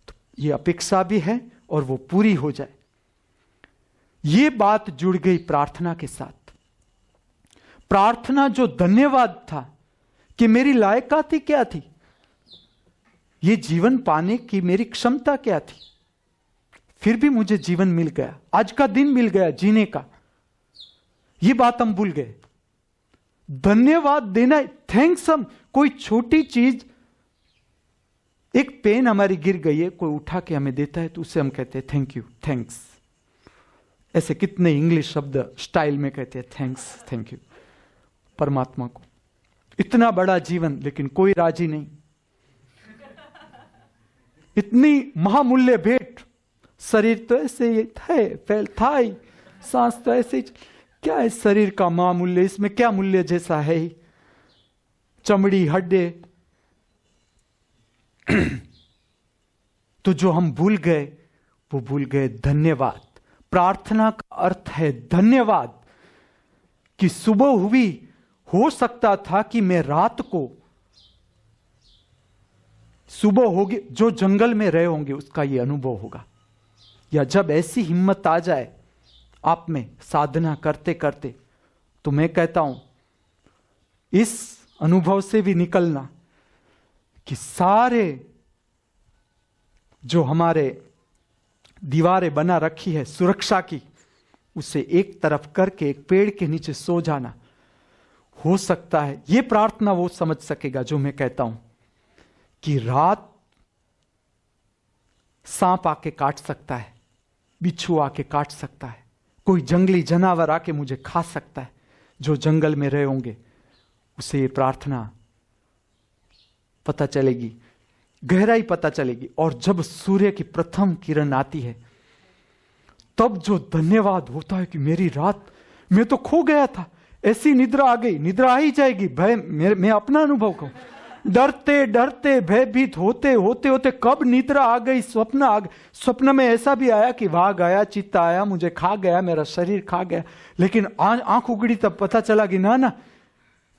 तो ये अपेक्षा भी है और वो पूरी हो जाए। ये बात जुड़ गई प्रार्थना के साथ। प्रार्थना जो धन्यवाद था कि मेरी लायकात ही क्या थी, ये जीवन पाने की मेरी क्षमता क्या थी, फिर भी मुझे जीवन मिल गया, आज का दिन मिल गया जीने का। ये बात हम भूल गए। धन्यवाद देना, थैंक्स। हम कोई छोटी चीज, एक पेन हमारी गिर गई है, कोई उठा के हमें देता है तो उसे हम कहते हैं थैंक यू, थैंक्स। ऐसे कितने इंग्लिश शब्द स्टाइल में कहते हैं थैंक्स, थैंक यू। परमात्मा को इतना बड़ा जीवन, लेकिन कोई राजी नहीं। इतनी महामूल्य भेंट, शरीर तो ऐसे ही था ही, सांस तो ऐसे ही, क्या है शरीर का महामूल्य? इसमें क्या मूल्य जैसा है ही? चमड़ी, हड्डे। तो जो हम भूल गए, वो भूल गए धन्यवाद। प्रार्थना का अर्थ है धन्यवाद। कि सुबह हुई, हो सकता था कि मैं रात को, सुबह होगी, जो जंगल में रहे होंगे उसका ये अनुभव होगा। या जब ऐसी हिम्मत आ जाए आप में साधना करते करते, तो मैं कहता हूं इस अनुभव से भी निकलना कि सारे जो हमारे दीवारें बना रखी है सुरक्षा की, उसे एक तरफ करके एक पेड़ के नीचे सो जाना। हो सकता है यह प्रार्थना वो समझ सकेगा जो मैं कहता हूं कि रात सांप आके काट सकता है, बिच्छू आके काट सकता है, कोई जंगली जानवर आके मुझे खा सकता है। जो जंगल में रहे होंगे उसे ये प्रार्थना पता चलेगी, गहराई पता चलेगी। और जब सूर्य की प्रथम किरण आती है, तब जो धन्यवाद होता है कि मेरी रात, मैं तो खो गया था, ऐसी निद्रा आ गई, निद्रा आ ही जाएगी। भय, मैं अपना अनुभव कहूं, डरते डरते भयभीत होते होते होते कब निद्रा आ गई, स्वप्न आ गया। स्वप्न में ऐसा भी आया कि वाघ आया, चीता आया, मुझे खा गया, मेरा शरीर खा गया। लेकिन आंख उगड़ी तब पता चला कि ना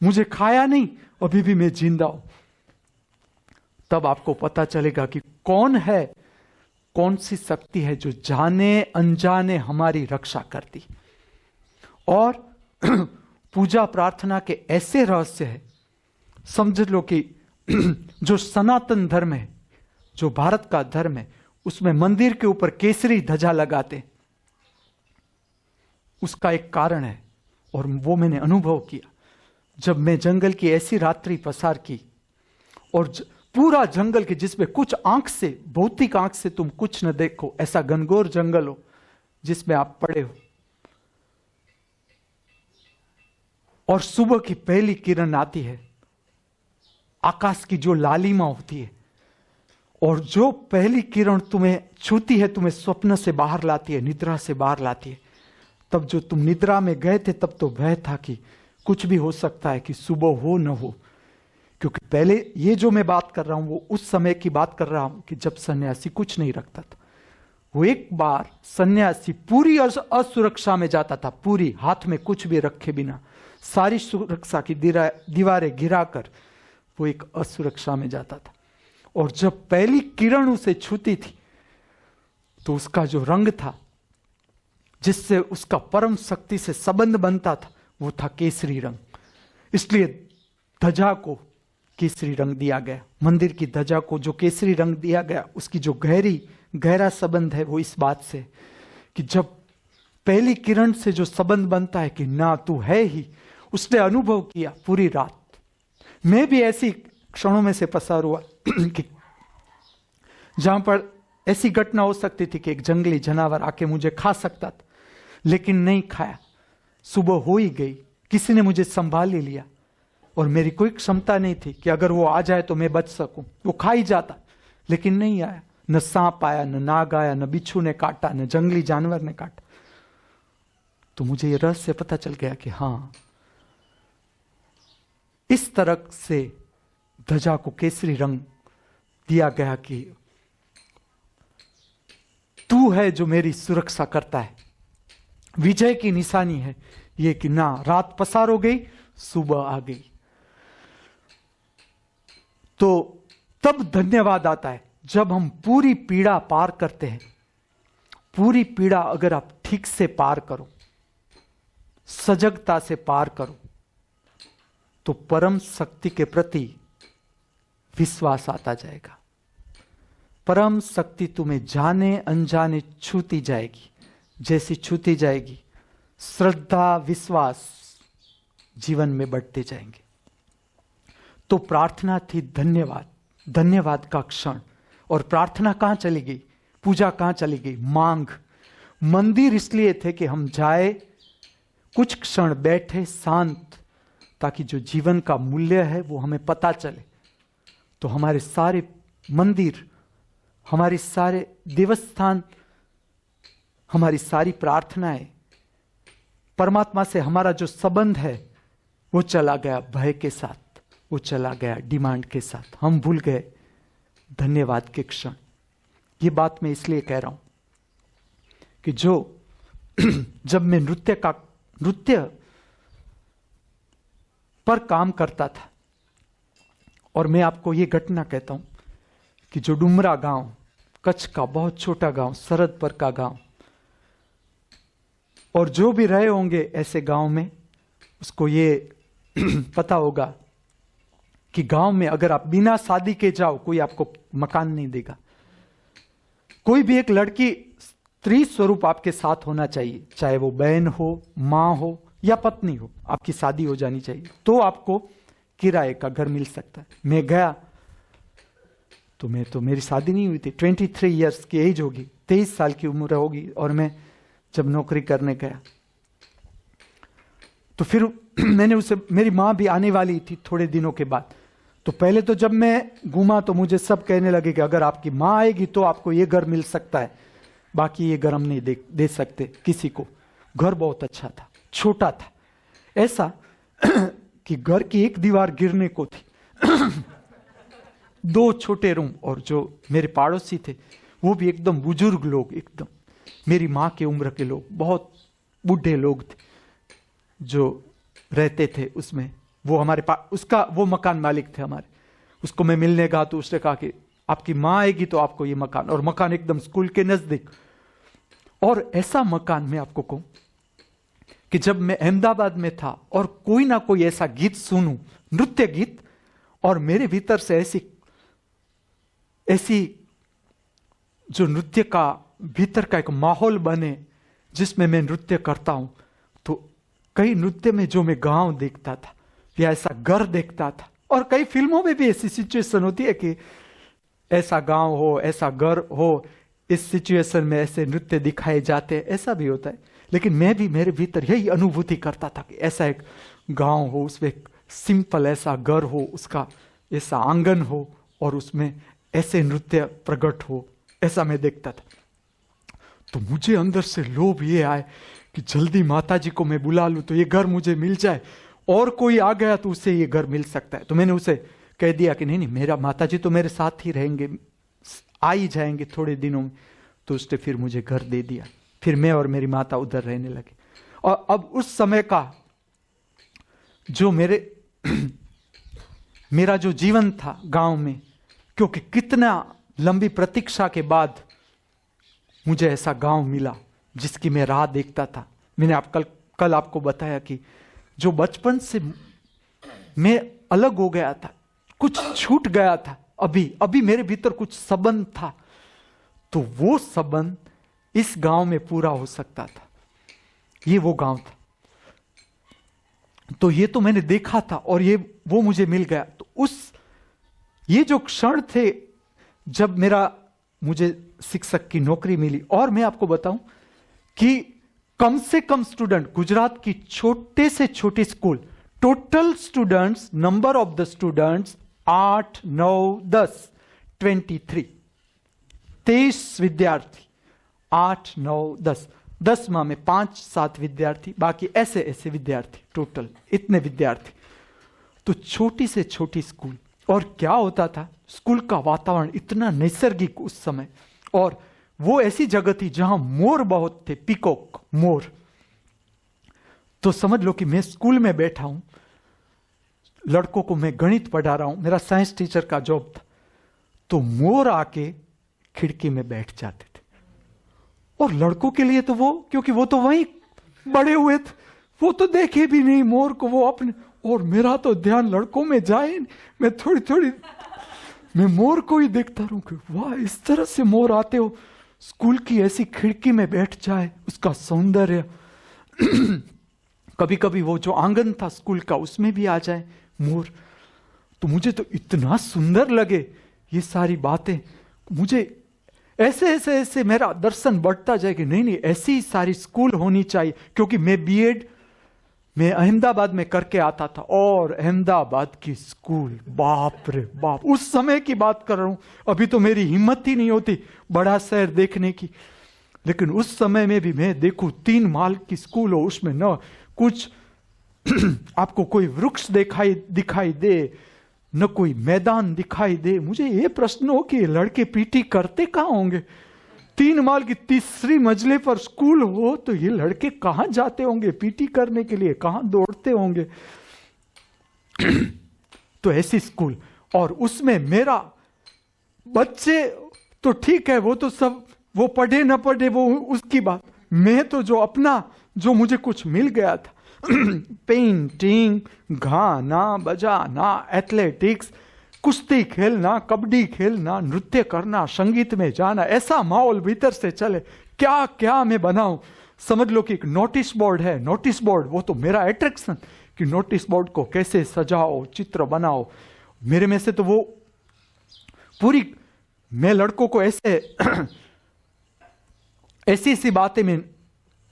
मुझे खाया नहीं, अभी भी मैं जिंदा हूं। तब आपको पता चलेगा कि कौन है, कौन सी शक्ति है जो जाने अनजाने हमारी रक्षा करती। और पूजा प्रार्थना के ऐसे रहस्य है, समझ लो कि जो सनातन धर्म है, जो भारत का धर्म है, उसमें मंदिर के ऊपर केसरी ध्वजा लगाते, उसका एक कारण है। और वो मैंने अनुभव किया जब मैं जंगल की ऐसी रात्रि पसार की, और पूरा जंगल के जिसमें कुछ आंख से, भौतिक आंख से तुम कुछ न देखो, ऐसा घनघोर जंगल हो जिसमें आप पड़े हो, और सुबह की पहली किरण आती है आकाश की जो लालिमा होती है, और जो पहली किरण तुम्हें छूती है, तुम्हें स्वप्न से बाहर लाती है, निद्रा से बाहर लाती है। तब जो तुम निद्रा में गए थे तब तो भय था कि कुछ भी हो सकता है, कि सुबह हो न हो। क्योंकि पहले ये जो मैं बात कर रहा हूं वो उस समय की बात कर रहा हूं कि जब सन्यासी कुछ नहीं रखता था। वो एक बार सन्यासी पूरी असुरक्षा में जाता था, पूरी हाथ में कुछ भी रखे बिना, सारी सुरक्षा की दीवारें गिराकर वो एक असुरक्षा में जाता था। और जब पहली किरण उसे छूती थी तो उसका जो रंग था, जिससे उसका परम शक्ति से संबंध बनता था, वो था केसरी रंग। इसलिए ध्वजा को केसरी रंग दिया गया। मंदिर की ध्वजा को जो केसरी रंग दिया गया, उसकी जो गहरा संबंध है वो इस बात से कि जब पहली किरण से जो संबंध बनता है कि ना तू है ही, उसने अनुभव किया पूरी रात। मैं भी ऐसी क्षणों में से पसार हुआ कि जहां पर ऐसी घटना हो सकती थी कि एक जंगली जानवर आके मुझे खा सकता था, लेकिन नहीं खाया। सुबह हो ही गई, किसी ने मुझे संभाल ही लिया, और मेरी कोई क्षमता नहीं थी कि अगर वो आ जाए तो मैं बच सकूं। वो खा ही जाता, लेकिन नहीं आया। न सांप आया, न नाग आया, न बिच्छू ने काटा, न जंगली जानवर ने काटा। तो मुझे ये रहस्य पता चल गया कि हां, इस तरह से ध्वजा को केसरी रंग दिया गया कि तू है जो मेरी सुरक्षा करता है। विजय की निशानी है ये कि ना रात पसार हो गई, सुबह आ गई। तो तब धन्यवाद आता है जब हम पूरी पीड़ा पार करते हैं। पूरी पीड़ा अगर आप ठीक से पार करो, सजगता से पार करो, तो परम शक्ति के प्रति विश्वास आता जाएगा। परम शक्ति तुम्हें जाने अनजाने छूती जाएगी। जैसी छूती जाएगी, श्रद्धा विश्वास जीवन में बढ़ते जाएंगे। तो प्रार्थना थी धन्यवाद, धन्यवाद का क्षण। और प्रार्थना कहां चली गई, पूजा कहां चली गई, मांग। मंदिर इसलिए थे कि हम जाए, कुछ क्षण बैठे शांत, ताकि जो जीवन का मूल्य है वो हमें पता चले। तो हमारे सारे मंदिर, हमारे सारे देवस्थान, हमारी सारी प्रार्थनाएं, परमात्मा से हमारा जो संबंध है वो चला गया भय के साथ, वो चला गया डिमांड के साथ। हम भूल गए धन्यवाद के क्षण। ये बात मैं इसलिए कह रहा हूं कि जब मैं नृत्य पर काम करता था, और मैं आपको ये घटना कहता हूं कि जो डुमरा गांव, कच्छ का बहुत छोटा गांव, सरहद पर का गांव, और जो भी रहे होंगे ऐसे गांव में, उसको ये पता होगा कि गांव में अगर आप बिना शादी के जाओ, कोई आपको मकान नहीं देगा। कोई भी एक लड़की स्त्री स्वरूप आपके साथ होना चाहिए, चाहे वो बहन हो, मां हो या पत्नी हो, आपकी शादी हो जानी चाहिए, तो आपको किराए का घर मिल सकता है। मैं गया तो मेरी शादी नहीं हुई थी, 23 इयर्स की एज होगी, 23 साल की उम्र होगी, और मैं जब नौकरी करने गया तो फिर मैंने उसे, मेरी मां भी आने वाली थी थोड़े दिनों के बाद। तो पहले तो जब मैं घूमा तो मुझे सब कहने लगे कि अगर आपकी मां आएगी तो आपको ये घर मिल सकता है, बाकी ये घर हम नहीं दे सकते किसी को। घर बहुत अच्छा था, छोटा था, ऐसा कि घर की एक दीवार गिरने को थी। 2 छोटे रूम, और जो मेरे पड़ोसी थे वो भी एकदम बुजुर्ग लोग, एकदम मेरी मां के उम्र के लोग, बहुत बूढ़े लोग थे जो रहते थे उसमें। वो हमारे पास, उसका वो मकान मालिक थे हमारे। उसको मैं मिलने गया तो उसने कहा कि आपकी मां आएगी तो आपको ये मकान, और मकान एकदम स्कूल के नजदीक। और ऐसा मकान मैं आपको कहूं कि जब मैं अहमदाबाद में था और कोई ना कोई ऐसा गीत सुनूं, नृत्य गीत, और मेरे भीतर से ऐसी जो नृत्य का भीतर का एक माहौल बने जिसमें मैं नृत्य करता हूं, तो कई नृत्य में जो मैं गांव देखता था या ऐसा घर देखता था, और कई फिल्मों में भी ऐसी सिचुएशन होती है कि ऐसा गांव हो, ऐसा घर हो, इस सिचुएशन में ऐसे नृत्य दिखाए जाते हैं, ऐसा भी होता है। लेकिन मैं भी मेरे भीतर यही अनुभूति करता था कि ऐसा एक गांव हो, उसमें एक सिंपल ऐसा घर हो, उसका ऐसा आंगन हो और उसमें ऐसे नृत्य प्रकट हो, ऐसा मैं देखता था। तो मुझे अंदर से लोभ ये आए कि जल्दी माताजी को मैं बुला लूं तो ये घर मुझे मिल जाए, और कोई आ गया तो उसे ये घर मिल सकता है। तो मैंने उसे कह दिया कि नहीं नहीं, मेरा माताजी तो मेरे साथ ही रहेंगे, आ ही जाएंगे थोड़े दिनों में। तो उसने फिर मुझे घर दे दिया, फिर मैं और मेरी माता उधर रहने लगे। और अब उस समय का जो मेरा जो जीवन था गांव में, क्योंकि कितना लंबी प्रतीक्षा के बाद मुझे ऐसा गांव मिला जिसकी मैं राह देखता था। मैंने कल आपको बताया कि जो बचपन से मैं अलग हो गया था, कुछ छूट गया था, अभी मेरे भीतर कुछ संबंध था, तो वो संबंध इस गांव में पूरा हो सकता था। ये वो गांव था। तो ये तो मैंने देखा था और वो मुझे मिल गया। तो ये जो क्षण थे जब मुझे शिक्षक की नौकरी मिली, और मैं आपको बताऊं कि कम से कम स्टूडेंट, गुजरात की छोटे से छोटी school, total students, number of the students 8, 9, 10, 23 विद्यार्थी, 8, 9, 10, 10वां में 5-7 विद्यार्थी, बाकी ऐसे विद्यार्थी, टोटल इतने विद्यार्थी। तो छोटी से छोटी स्कूल, और क्या होता था, स्कूल का वातावरण इतना नैसर्गिक उस समय, और वो ऐसी जगह थी जहां मोर बहुत थे, पीकॉक मोर। तो समझ लो कि मैं स्कूल में बैठा हूं, लड़कों को मैं गणित पढ़ा रहा हूं, मेरा साइंस टीचर का जॉब था, तो मोर आके खिड़की में बैठ जाते थे। और लड़कों के लिए तो क्योंकि वो तो वहीं बड़े हुए थे, वो तो देखे भी नहीं मोर को, वो अपने, और मेरा तो ध्यान लड़कों में जाए, मैं थोड़ी मैं मोर को ही देखता रहूं कि वाह, इस तरह से मोर आते हो, स्कूल की ऐसी खिड़की में बैठ जाए, उसका सौंदर्य। कभी कभी वो जो आंगन था स्कूल का, उसमें भी आ जाए मोर। तो मुझे तो इतना सुंदर लगे ये सारी बातें, मुझे ऐसे मेरा दर्शन बढ़ता जाए कि नहीं, ऐसी सारी स्कूल होनी चाहिए। क्योंकि मैं बीएड मैं अहमदाबाद में करके आता था, और अहमदाबाद की स्कूल, बाप रे बाप, उस समय की बात कर रहा हूं, अभी तो मेरी हिम्मत ही नहीं होती बड़ा शहर देखने की। लेकिन उस समय में भी मैं देखूं 3 माल की स्कूल हो, उसमें न कुछ आपको कोई वृक्ष दिखाई दे, न कोई मैदान दिखाई दे। मुझे ये प्रश्न हो कि लड़के पीटी करते कहां होंगे? 3 माल की 3री मंजिले पर स्कूल हो तो ये लड़के कहां जाते होंगे पीटी करने के लिए, कहां दौड़ते होंगे? तो ऐसी स्कूल, और उसमें मेरा बच्चे तो ठीक है, वो तो सब, वो पढ़े ना पढ़े वो उसकी बात, मैं तो जो मुझे कुछ मिल गया था, पेंटिंग, गाना बजाना, एथलेटिक्स, कुश्ती खेलना, कबड्डी खेलना, नृत्य करना, संगीत में जाना, ऐसा माहौल भीतर से चले, क्या क्या मैं बनाऊं। समझ लो कि एक नोटिस बोर्ड है, नोटिस बोर्ड वो तो मेरा अट्रैक्शन, कि नोटिस बोर्ड को कैसे सजाओ, चित्र बनाओ। मेरे में से तो वो पूरी, मैं लड़कों को ऐसी बातें में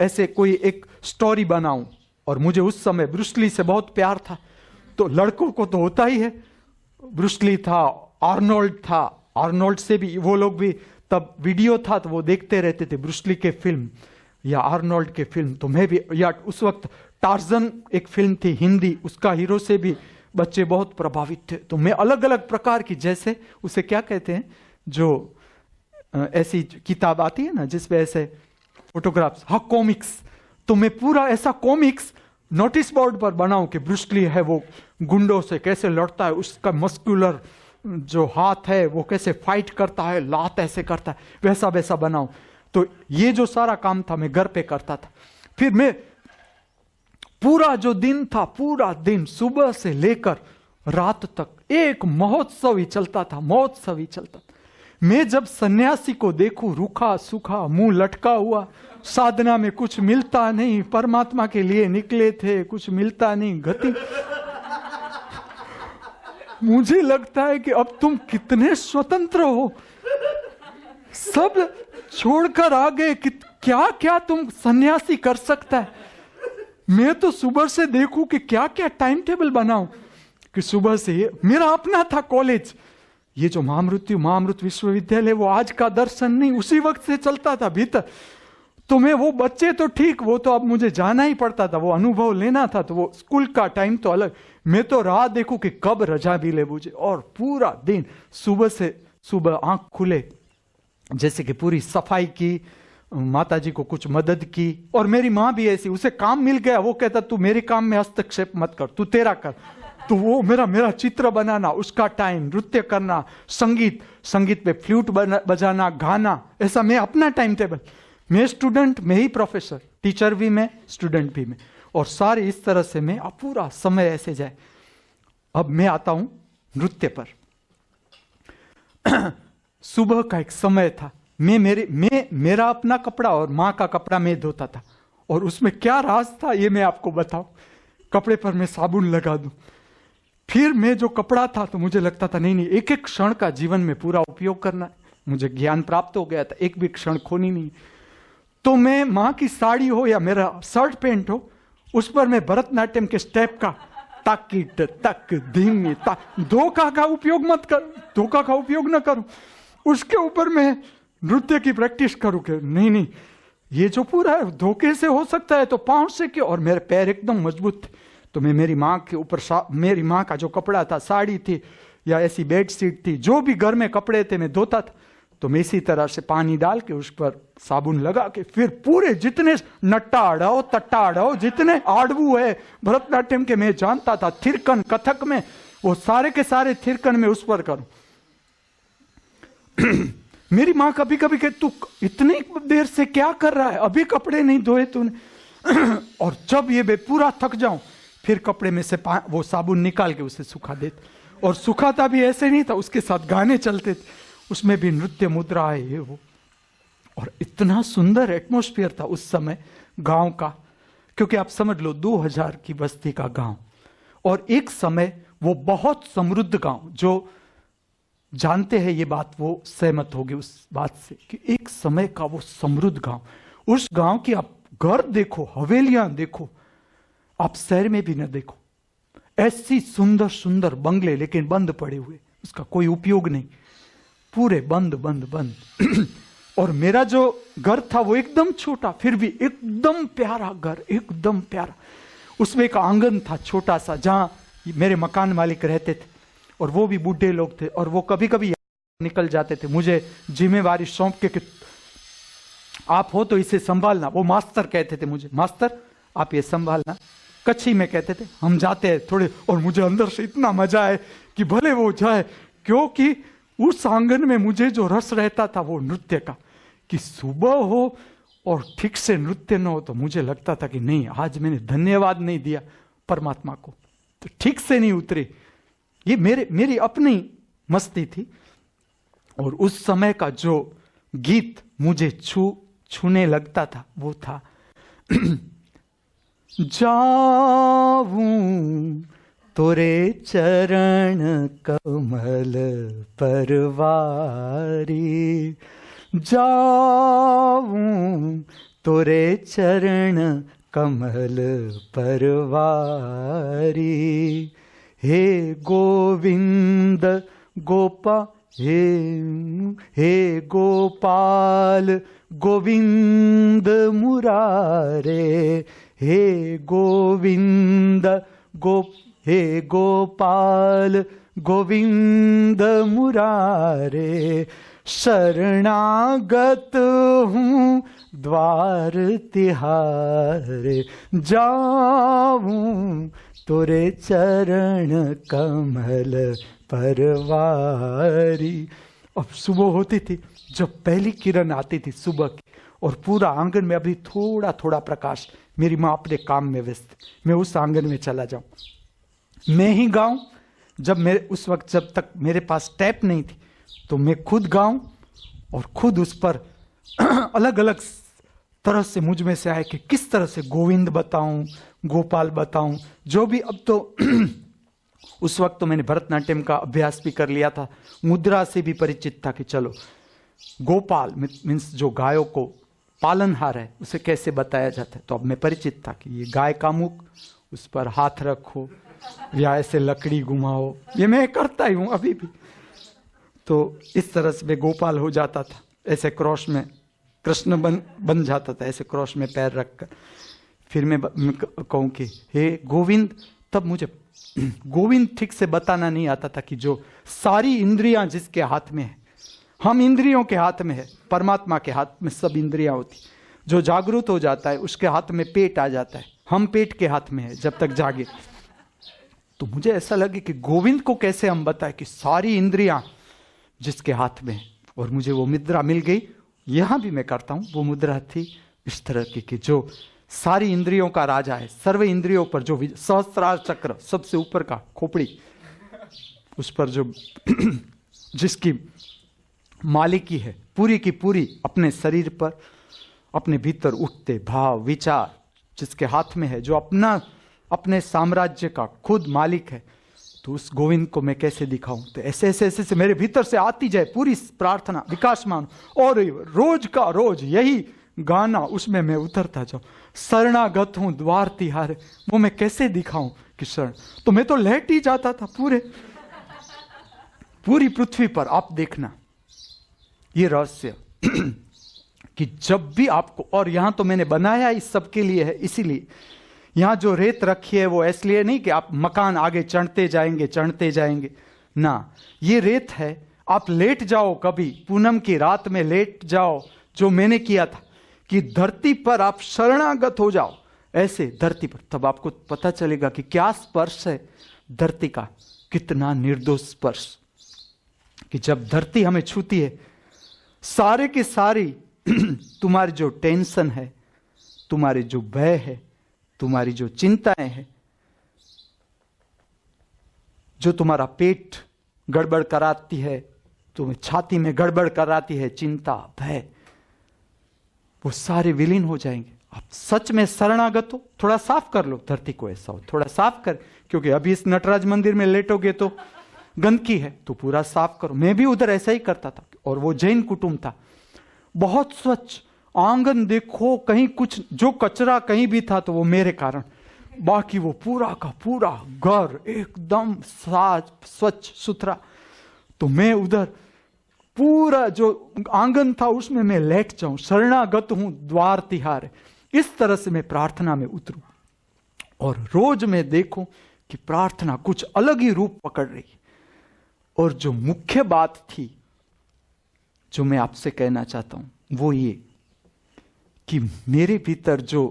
ऐसे कोई एक स्टोरी बनाऊं। और मुझे उस समय ब्रूस ली से बहुत प्यार था, तो लड़कों को तो होता ही है, ब्रूस ली था, आर्नोल्ड था, आर्नोल्ड से भी वो लोग भी तब वीडियो था तो वो देखते रहते थे ब्रूस ली के फिल्म या आर्नोल्ड के फिल्म। तो मैं भी, या उस वक्त टार्जन एक फिल्म थी हिंदी, उसका हीरो से भी बच्चे बहुत प्रभावित थे। तो मैं अलग अलग प्रकार की, जैसे उसे क्या कहते हैं, जो ऐसी किताब आती है ना जिसपे ऐसे फोटोग्राफ्स, हाँ कॉमिक्स, तो मैं पूरा ऐसा कॉमिक्स नोटिस बोर्ड पर बनाऊं कि ब्रूस ली है वो गुंडों से कैसे लड़ता है, उसका मस्कुलर जो हाथ है वो कैसे फाइट करता है, लात ऐसे करता है, वैसा वैसा बनाऊं। तो ये जो सारा काम था मैं घर पे करता था। फिर मैं पूरा जो दिन था, पूरा दिन सुबह से लेकर रात तक एक महोत्सव ही चलता था, महोत्सव ही चलता था। मैं जब सन्यासी को देखूं, रूखा सूखा मुंह लटका हुआ, साधना में कुछ मिलता नहीं, परमात्मा के लिए निकले थे, कुछ मिलता नहीं, गति, मुझे लगता है कि अब तुम कितने स्वतंत्र हो, सब छोड़कर आ गए, कि क्या क्या तुम सन्यासी कर सकता है। मैं तो सुबह से देखूं कि क्या क्या टाइम टेबल बनाऊं, कि सुबह से मेरा अपना था कॉलेज, ये जो महामृत विश्वविद्यालय वो आज का दर्शन नहीं, उसी वक्त से चलता था भीतर। तो मैं वो बच्चे तो ठीक, वो तो अब मुझे जाना ही पड़ता था, वो अनुभव लेना था, तो वो स्कूल का टाइम तो अलग। मैं तो राह देखूं कि कब रजा भी ले मुझे, और पूरा दिन सुबह से सुबह आंख खुले जैसे कि पूरी सफाई की, माता जी को कुछ मदद की। और मेरी माँ भी ऐसी, उसे काम मिल गया, वो कहता तू मेरे काम में हस्तक्षेप मत कर, तू तेरा कर। तो वो मेरा चित्र बनाना, उसका टाइम, नृत्य करना, संगीत पे फ्लूट बजाना, गाना, ऐसा मैं अपना टाइम टेबल। मैं स्टूडेंट, मैं ही प्रोफेसर, टीचर भी मैं, स्टूडेंट भी मैं, और सारे इस तरह से मैं पूरा समय ऐसे जाए। अब मैं आता हूं नृत्य पर। सुबह का एक समय था, मेरा अपना कपड़ा और माँ का कपड़ा मैं धोता था, और उसमें क्या राज था ये मैं आपको बताऊं। कपड़े पर मैं साबुन लगा दूं, फिर मैं जो कपड़ा था, तो मुझे लगता था नहीं एक एक क्षण का जीवन में पूरा उपयोग करना है। मुझे ज्ञान प्राप्त हो गया था, एक भी क्षण खोनी नहीं। तो मैं माँ की साड़ी हो या मेरा शर्ट पैंट हो, उस पर मैं भरतनाट्यम के स्टेप का ताकिट तक धीमी तक, धोखा का उपयोग मत कर, धोखा का उपयोग न करूं, उसके ऊपर मैं नृत्य की प्रैक्टिस करूं कि नहीं ये जो पूरा है धोखे से हो सकता है तो पांव से क्यों। और मेरे पैर एकदम मजबूत थे, तो मैं मेरी माँ के ऊपर, मेरी माँ का जो कपड़ा था, साड़ी थी या ऐसी बेडशीट थी, जो भी घर में कपड़े थे मैं धोता था। तो मैं इसी तरह से पानी डाल के उस पर साबुन लगा के फिर पूरे जितने नट्टा अड़ाओ तट्टा अड़ाओ, जितने आड़वू है भरतनाट्यम के मैं जानता था, थिरकन कथक में, वो सारे के सारे थिरकन में उस पर करूं। मेरी माँ कभी कभी कहती तू इतनी देर से क्या कर रहा है, अभी कपड़े नहीं धोए तूने। और जब ये मैं पूरा थक जाऊं, फिर कपड़े में से वो साबुन निकाल के उसे सुखा देते, और सुखाता भी ऐसे नहीं था, उसके साथ गाने चलते थे, उसमें भी नृत्य मुद्रा है ये वो। और इतना सुंदर एटमॉस्फेयर था उस समय गांव का, क्योंकि आप समझ लो 2000 की बस्ती का गांव, और एक समय वो बहुत समृद्ध गांव, जो जानते हैं ये बात वो सहमत होगी उस बात से कि एक समय का वो समृद्ध गांव। उस गांव की आप घर देखो, हवेलियां देखो, आप शहर में भी न देखो, ऐसी सुंदर सुंदर बंगले, लेकिन बंद पड़े हुए, उसका कोई उपयोग नहीं, पूरे बंद बंद बंद। और मेरा जो घर था वो एकदम छोटा, फिर भी एकदम प्यारा घर, एकदम प्यारा। उसमें एक आंगन था छोटा सा, जहां मेरे मकान मालिक रहते थे, और वो भी बूढ़े लोग थे, और वो कभी कभी निकल जाते थे, मुझे जिम्मेवारी सौंप के कि आप हो तो इसे संभालना। वो मास्टर कहते थे मुझे, मास्टर आप ये संभालना, कच्छी में कहते थे। हम जाते हैं थोड़े, और मुझे अंदर से इतना मजा है कि भले वो जाए, क्योंकि उस आंगन में मुझे जो रस रहता था वो नृत्य का, कि सुबह हो और ठीक से नृत्य न हो, तो मुझे लगता था कि नहीं, आज मैंने धन्यवाद नहीं दिया परमात्मा को, तो ठीक से नहीं उतरे। ये मेरी अपनी मस्ती थी। और उस समय का जो गीत मुझे छूने लगता था वो था जाऊं तोरे चरण कमल परवारी, जाऊं तोरे चरण कमल परवारी, हे गोविंद हे गोपाल गोविंद मुरारे, हे गोविंद हे गोपाल गोविंद मुरारे, शरणागत हूँ द्वार तिहारे, जाऊं तोरे चरण कमल परवारी। अब सुबह होती थी, जब पहली किरण आती थी सुबह की, और पूरा आंगन में अभी थोड़ा थोड़ा प्रकाश, मेरी माँ अपने काम में व्यस्त, मैं उस आंगन में चला जाऊं, मैं ही गाऊं। उस वक्त जब तक मेरे पास टैप नहीं थी, तो मैं खुद गाऊं और खुद उस पर अलग अलग तरह से मुझ में से आए कि किस तरह से गोविंद बताऊं, गोपाल बताऊं, जो भी। अब तो उस वक्त तो मैंने भरतनाट्यम का अभ्यास भी कर लिया था, मुद्रा से भी परिचित था कि चलो गोपाल मीन्स जो गायों को पालनहार है उसे कैसे बताया जाता है। तो अब मैं परिचित था कि ये गाय का मुख, उस पर हाथ रखो, या ऐसे लकड़ी घुमाओ, ये मैं करता ही हूं अभी भी। तो इस तरह से मैं गोपाल हो जाता था, ऐसे क्रॉस में कृष्ण बन जाता था, ऐसे क्रॉस में पैर रखकर। फिर मैं कहूं कि हे गोविंद, तब मुझे गोविंद ठीक से बताना नहीं आता था कि जो सारी इंद्रियां जिसके हाथ में है, हम इंद्रियों के हाथ में है, परमात्मा के हाथ में सब इंद्रियां होती। जो जागृत हो जाता है उसके हाथ में पेट आ जाता है, हम पेट के हाथ में है जब तक जागे। तो मुझे ऐसा लगे कि गोविंद को कैसे हम बताएं कि सारी इंद्रियां जिसके हाथ में है। और मुझे वो मुद्रा मिल गई, यहां भी मैं करता हूं। वो मुद्रा थी इस तरह की कि जो सारी इंद्रियों का राजा है, सर्व इंद्रियों पर जो सहस्त्रार चक्र, सबसे ऊपर का खोपड़ी, उस पर जो जिसकी मालिकी है पूरी की पूरी, अपने शरीर पर, अपने भीतर उठते भाव विचार जिसके हाथ में है, जो अपने साम्राज्य का खुद मालिक है। तो उस गोविंद को मैं कैसे दिखाऊं? तो ऐसे ऐसे ऐसे से मेरे भीतर से आती जाए पूरी प्रार्थना, विकासमान, और रोज का रोज यही गाना, उसमें मैं उतरता जाऊं। शरणागत हूं द्वार तिहारे, वो मैं कैसे दिखाऊं कि शरण? तो मैं तो लेट ही जाता था पूरी पृथ्वी पर। आप देखना ये रहस्य कि जब भी आपको, और यहां तो मैंने बनाया इस सब के लिए है, इसीलिए यहां जो रेत रखी है वो इसलिए नहीं कि आप मकान आगे चढ़ते जाएंगे ना, ये रेत है। आप लेट जाओ, कभी पूनम की रात में लेट जाओ, जो मैंने किया था कि धरती पर आप शरणागत हो जाओ, ऐसे धरती पर, तब आपको पता चलेगा कि क्या स्पर्श है धरती का, कितना निर्दोष स्पर्श। कि जब धरती हमें छूती है, सारे की सारी तुम्हारी जो टेंशन है, तुम्हारे जो भय है, तुम्हारी जो चिंताएं हैं, जो तुम्हारा पेट गड़बड़ कराती है, तुम्हें छाती में गड़बड़ कराती है चिंता भय, वो सारे विलीन हो जाएंगे। आप सच में शरणागत हो, थोड़ा साफ कर लो धरती को, ऐसा हो थोड़ा साफ कर, क्योंकि अभी इस नटराज मंदिर में लेटोगे तो गंदगी है, तो पूरा साफ करो। मैं भी उधर ऐसा ही करता था, और वो जैन कुटुंब था, बहुत स्वच्छ आंगन देखो, कहीं कुछ जो कचरा कहीं भी था तो वो मेरे कारण, बाकी वो पूरा का पूरा घर एकदम साफ स्वच्छ सुथरा। तो मैं उधर पूरा जो आंगन था उसमें मैं लेट जाऊं, शरणागत हूं द्वार तिहारे, इस तरह से मैं प्रार्थना में उतरूं। और रोज मैं देखूं कि प्रार्थना कुछ अलग ही रूप पकड़ रही। और जो मुख्य बात थी जो मैं आपसे कहना चाहता हूं वो ये कि मेरे भीतर जो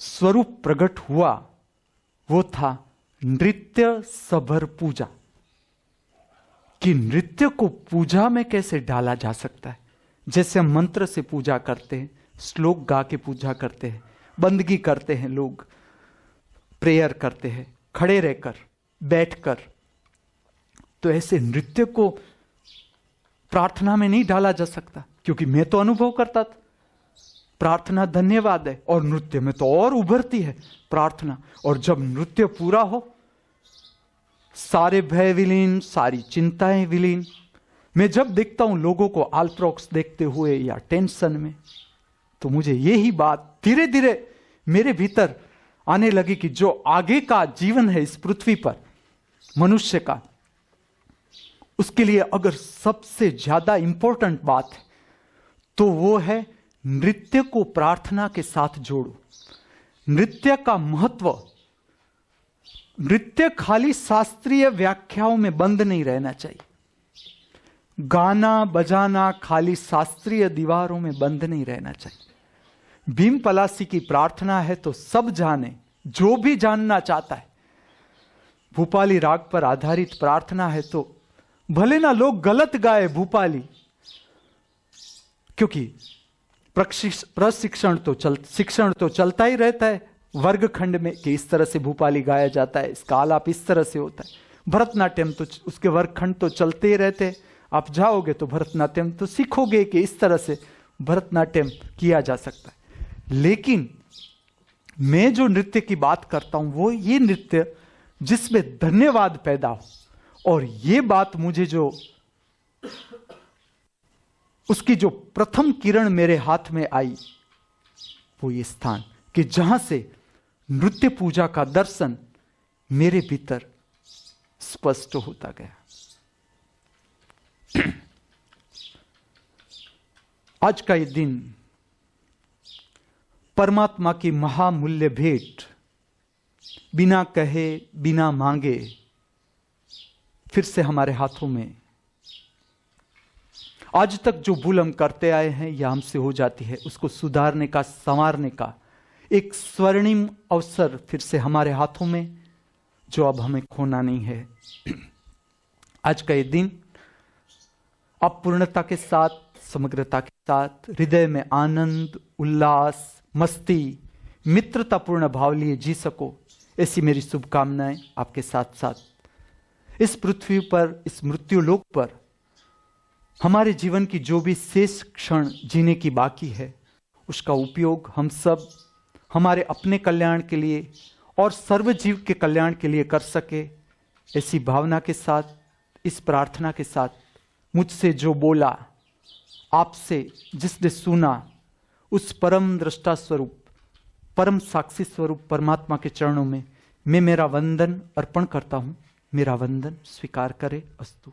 स्वरूप प्रकट हुआ वो था नृत्य सभर पूजा। कि नृत्य को पूजा में कैसे डाला जा सकता है। जैसे हम मंत्र से पूजा करते हैं, श्लोक गा के पूजा करते हैं, बंदगी करते हैं, लोग प्रेयर करते हैं खड़े रहकर बैठकर, तो ऐसे नृत्य को प्रार्थना में नहीं डाला जा सकता। क्योंकि मैं तो अनुभव करता था प्रार्थना धन्यवाद है, और नृत्य में तो और उभरती है प्रार्थना। और जब नृत्य पूरा हो, सारे भय विलीन, सारी चिंताएं विलीन। मैं जब देखता हूं लोगों को आल्ट्रॉक्स देखते हुए या टेंशन में, तो मुझे यही बात धीरे धीरे मेरे भीतर आने लगी कि जो आगे का जीवन है इस पृथ्वी पर मनुष्य का, उसके लिए अगर सबसे ज्यादा इंपॉर्टेंट बात है तो वो है नृत्य को प्रार्थना के साथ जोड़ो। नृत्य का महत्व, नृत्य खाली शास्त्रीय व्याख्याओं में बंद नहीं रहना चाहिए। गाना बजाना खाली शास्त्रीय दीवारों में बंद नहीं रहना चाहिए। भीम पलासी की प्रार्थना है तो सब जाने, जो भी जानना चाहता है। भूपाली राग पर आधारित प्रार्थना है तो भले ना लोग गलत गाए भूपाली, क्योंकि प्रशिक्षण तो शिक्षण तो चलता ही रहता है वर्गखंड में कि इस तरह से भूपाली गाया जाता है, इसका आलाप इस तरह से होता है। भरतनाट्यम तो उसके वर्गखंड तो चलते ही रहते हैं। आप जाओगे तो भरतनाट्यम तो सीखोगे कि इस तरह से भरतनाट्यम किया जा सकता है। लेकिन मैं जो नृत्य की बात करता हूं वो ये नृत्य जिसमें धन्यवाद पैदा हो। और ये बात मुझे जो उसकी जो प्रथम किरण मेरे हाथ में आई वो ये स्थान कि जहां से नृत्य पूजा का दर्शन मेरे भीतर स्पष्ट होता गया। आज का ये दिन परमात्मा की महामूल्य भेंट बिना कहे बिना मांगे फिर से हमारे हाथों में। आज तक जो भूल हम करते आए हैं या हमसे हो जाती है, उसको सुधारने का, संवारने का एक स्वर्णिम अवसर फिर से हमारे हाथों में, जो अब हमें खोना नहीं है। आज का ये दिन आप पूर्णता के साथ, समग्रता के साथ, हृदय में आनंद, उल्लास, मस्ती, मित्रतापूर्ण भाव लिए जी सको, ऐसी मेरी शुभकामनाएं आपके साथ साथ इस पृथ्वी पर, इस मृत्यु लोक पर हमारे जीवन की जो भी शेष क्षण जीने की बाकी है, उसका उपयोग हम सब हमारे अपने कल्याण के लिए और सर्वजीव के कल्याण के लिए कर सके, ऐसी भावना के साथ, इस प्रार्थना के साथ, मुझसे जो बोला, आपसे जिसने सुना, उस परम दृष्टा स्वरूप, परम साक्षी स्वरूप परमात्मा के चरणों में मैं मेरा वंदन अर्पण करता हूं। मेरा वंदन स्वीकार करे। अस्तु।